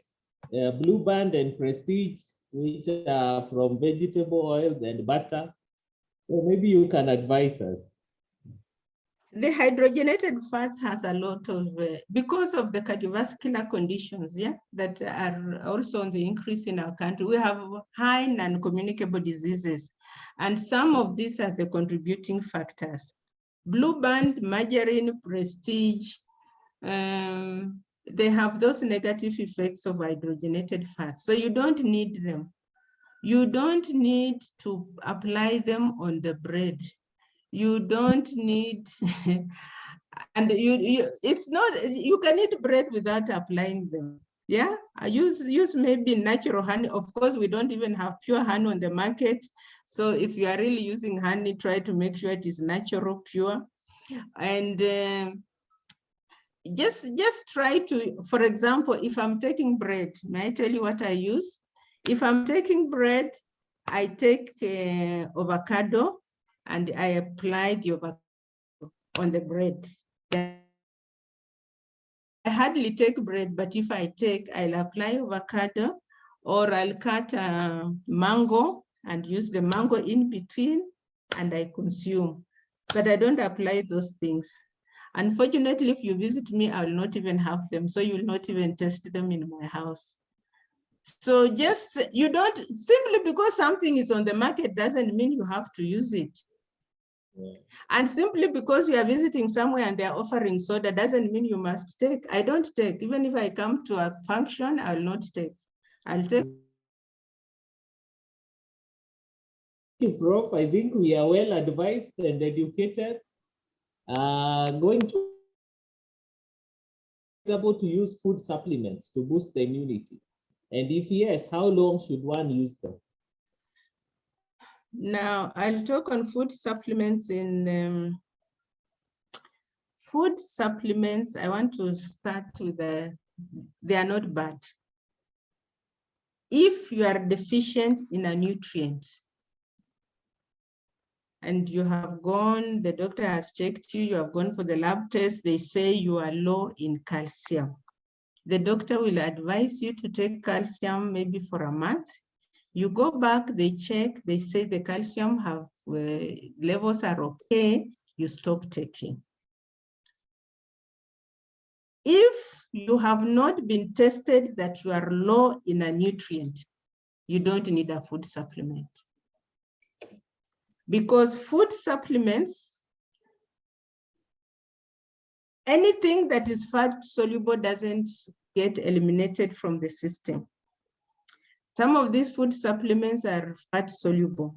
Blue Band and Prestige, which are from vegetable oils and butter. So maybe you can advise us. The hydrogenated fats has a lot of, because of the cardiovascular conditions, that are also on the increase in our country. We have high non-communicable diseases, and some of these are the contributing factors. Blue Band, margarine, Prestige, they have those negative effects of hydrogenated fats. So you don't need them. You don't need to apply them on the bread. You don't need, and it's not, you can eat bread without applying them. Yeah, I use maybe natural honey. Of course, we don't even have pure honey on the market. So if you are really using honey, try to make sure it is natural, pure. And just try to, for example, if I'm taking bread, may I tell you what I use? If I'm taking bread, I take avocado and I apply the avocado on the bread. I hardly take bread, but if I take, I'll apply avocado, or I'll cut a mango and use the mango in between and I consume. But I don't apply those things. Unfortunately, if you visit me, I will not even have them. So you will not even test them in my house. So just, you don't, simply because something is on the market doesn't mean you have to use it. Yeah. And simply because you are visiting somewhere and they're offering soda doesn't mean you must take. I don't take. Even if I come to a function, I will not take. I'll take. Thank you, Prof. I think we are well advised and educated. Going to be able to use food supplements to boost the immunity. And if yes, how long should one use them? Now, I'll talk on food supplements. In food supplements, I want to start with they are not bad. If you are deficient in a nutrient and you have gone, the doctor has checked you, you have gone for the lab test, they say you are low in calcium. The doctor will advise you to take calcium maybe for a month. You go back, they check, they say the calcium levels are okay, you stop taking. If you have not been tested that you are low in a nutrient, you don't need a food supplement. Because food supplements, anything that is fat soluble doesn't get eliminated from the system. Some of these food supplements are fat soluble.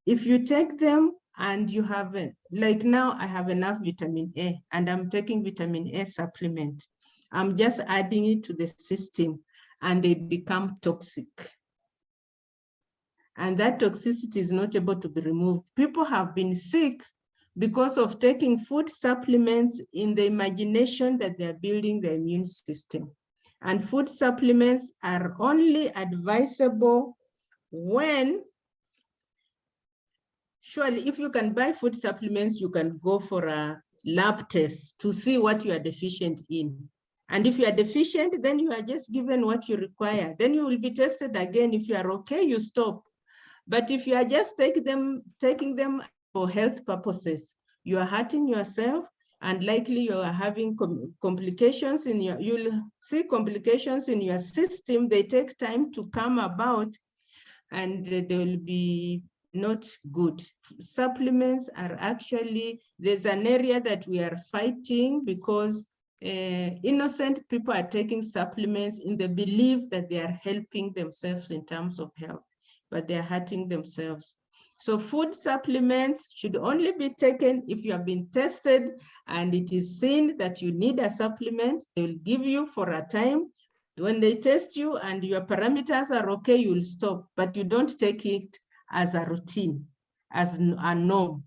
If you take them and you haven't, like now I have enough vitamin A and I'm taking vitamin A supplement, I'm just adding it to the system and they become toxic. And that toxicity is not able to be removed. People have been sick because of taking food supplements in the imagination that they're building the immune system. And food supplements are only advisable when, surely if you can buy food supplements, you can go for a lab test to see what you are deficient in. And if you are deficient, then you are just given what you require. Then you will be tested again. If you are okay, you stop. But if you are just taking them for health purposes, you are hurting yourself, and likely you are having complications in your, you'll see complications in your system. They take time to come about, and they will be not good. Supplements are actually, there's an area that we are fighting because innocent people are taking supplements in the belief that they are helping themselves in terms of health, but they're hurting themselves. So food supplements should only be taken if you have been tested and it is seen that you need a supplement. They will give you for a time. When they test you and your parameters are okay, you'll stop, but you don't take it as a routine, as a norm.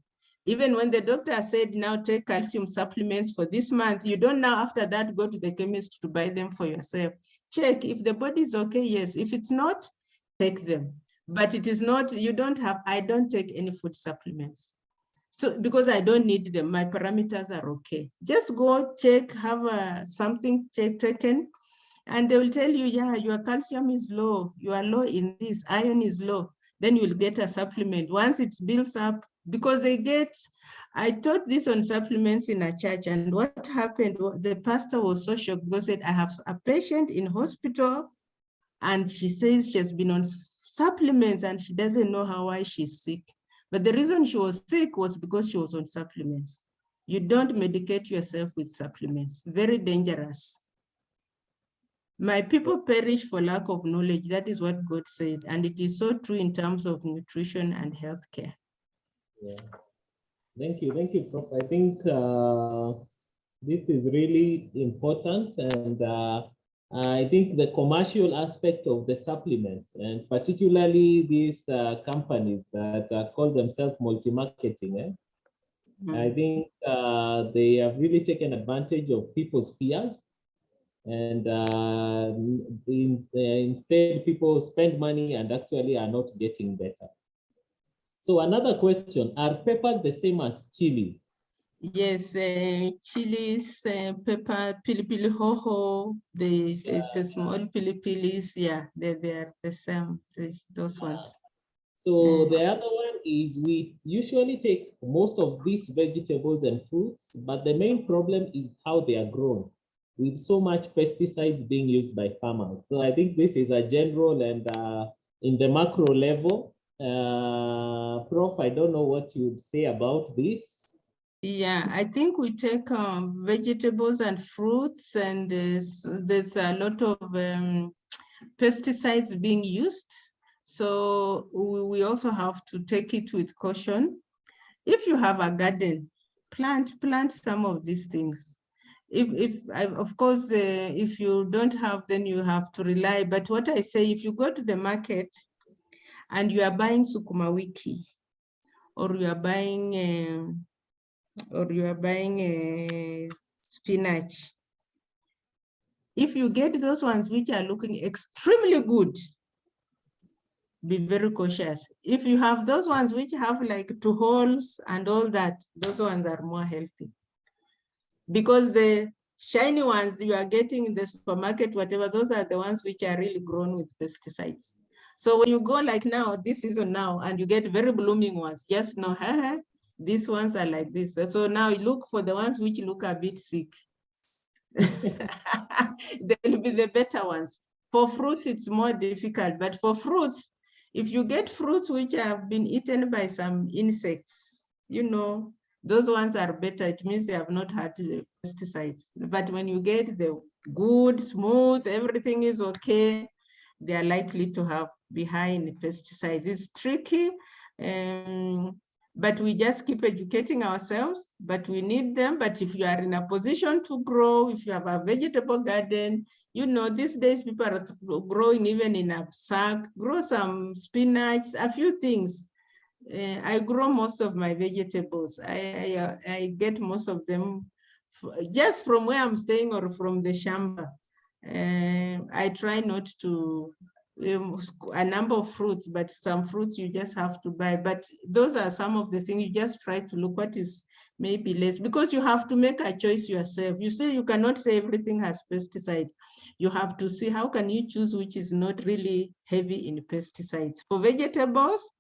Even when the doctor said, now take calcium supplements for this month, you don't now after that go to the chemist to buy them for yourself. Check if the body is okay, yes. If it's not, take them. But it is not, you don't have, I don't take any food supplements. So because I don't need them, my parameters are okay. Just go check, have something taken, and they will tell you, yeah, your calcium is low, you are low in this, iron is low. Then you'll get a supplement. Once it builds up, because they get, I taught this on supplements in a church, and what happened, the pastor was so shocked because he said, I have a patient in hospital and she says she has been on supplements and she doesn't know why she's sick. But the reason she was sick was because she was on supplements. You don't medicate yourself with supplements, very dangerous. My people perish for lack of knowledge. That is what God said. And it is so true in terms of nutrition and healthcare. Yeah. Thank you, Prof. I think this is really important, and I think the commercial aspect of the supplements, and particularly these companies that call themselves multi-marketing, I think they have really taken advantage of people's fears, and instead people spend money and actually are not getting better. So another question, are peppers the same as chilies? Yes, chilies, pepper, pili hoho, the small pili, yeah, they are the same, those ones. So the other one is we usually take most of these vegetables and fruits, but the main problem is how they are grown, with so much pesticides being used by farmers. So I think this is a general and in the macro level. Prof, I don't know what you'd say about this. Yeah, I think we take vegetables and fruits, and there's a lot of pesticides being used. So we also have to take it with caution. If you have a garden, plant some of these things. Of course, if you don't have, then you have to rely. But what I say, if you go to the market and you are buying sukuma wiki, or you are buying spinach, if you get those ones which are looking extremely good, be very cautious. If you have those ones which have like 2 holes and all that, those ones are more healthy. Because the shiny ones you are getting in the supermarket, whatever, those are the ones which are really grown with pesticides. So when you go like now, this season now, and you get very blooming ones, just know, these ones are like this. So now you look for the ones which look a bit sick. They will be the better ones. For fruits, it's more difficult, but for fruits, if you get fruits which have been eaten by some insects, you know, those ones are better. It means they have not had pesticides. But when you get the good, smooth, everything is okay, they are likely to have be high in pesticides. It's tricky, but we just keep educating ourselves, but we need them. But if you are in a position to grow, if you have a vegetable garden, you know, these days people are growing even in a sack, grow some spinach, a few things. I grow most of my vegetables. I get most of them just from where I'm staying or from the shamba. I try not to a number of fruits, but some fruits you just have to buy. But those are some of the things you just try to look what is maybe less, because you have to make a choice yourself. You see, you cannot say everything has pesticides. You have to see how can you choose which is not really heavy in pesticides. For vegetables,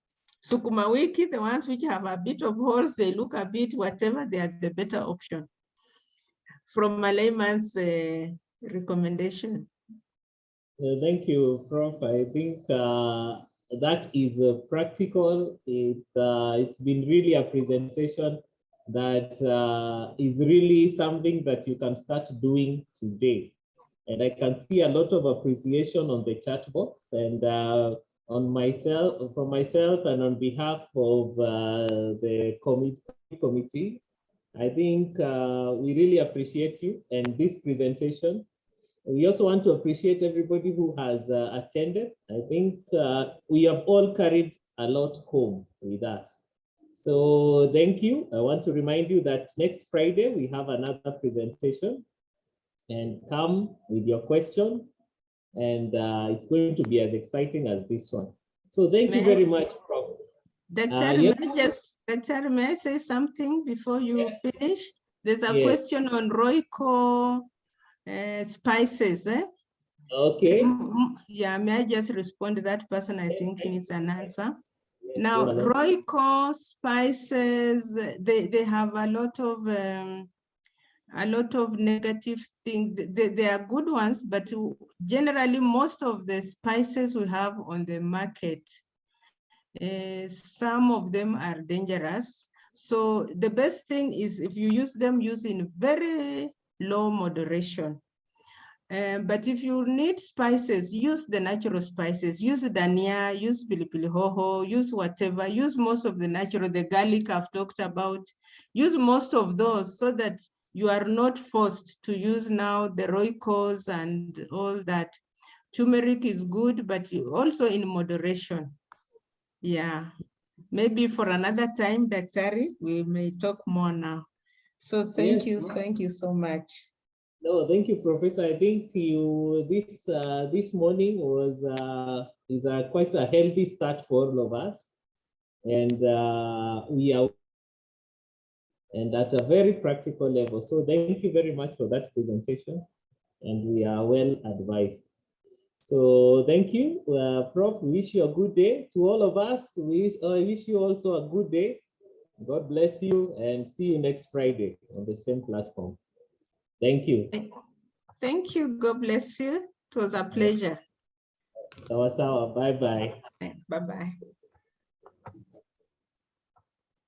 sukuma wiki, the ones which have a bit of holes, they look a bit whatever, they are the better option. From a layman's recommendation. Thank you, Prof. I think that is practical. It's been really a presentation that is really something that you can start doing today. And I can see a lot of appreciation on the chat box, and from myself and on behalf of the committee, I think we really appreciate you and this presentation. We also want to appreciate everybody who has attended. I think we have all carried a lot home with us. So thank you. I want to remind you that next Friday we have another presentation, and come with your questions, and it's going to be as exciting as this one. So thank you very much, Prof. Doctor, Yes. Doctor, may I say something before you finish? There's a Yes. question on Royco spices. Okay. Yeah, may I just respond to that person? I think needs an answer. Yes, now, Royco spices, they have a lot of negative things. They are good ones, but generally most of the spices we have on the market, some of them are dangerous. So the best thing is if you use them, use in very low moderation. But if you need spices, use the natural spices. Use dhania, use pilipili hoho, use whatever. Use most of the natural, the garlic I've talked about. Use most of those so that you are not forced to use now the Roycos and all that. Turmeric is good, but also in moderation. Yeah, maybe for another time, Daktari, we may talk more now. So thank you so much. No, thank you, Professor. I think this morning is quite a healthy start for all of us, and we are at a very practical level. So thank you very much for that presentation, and we are well advised. So thank you, Prof. We wish you a good day. To all of us, I wish you also a good day. God bless you, and see you next Friday on the same platform. Thank you. Thank you. God bless you. It was a pleasure. Sawa sawa. Bye bye. Bye bye.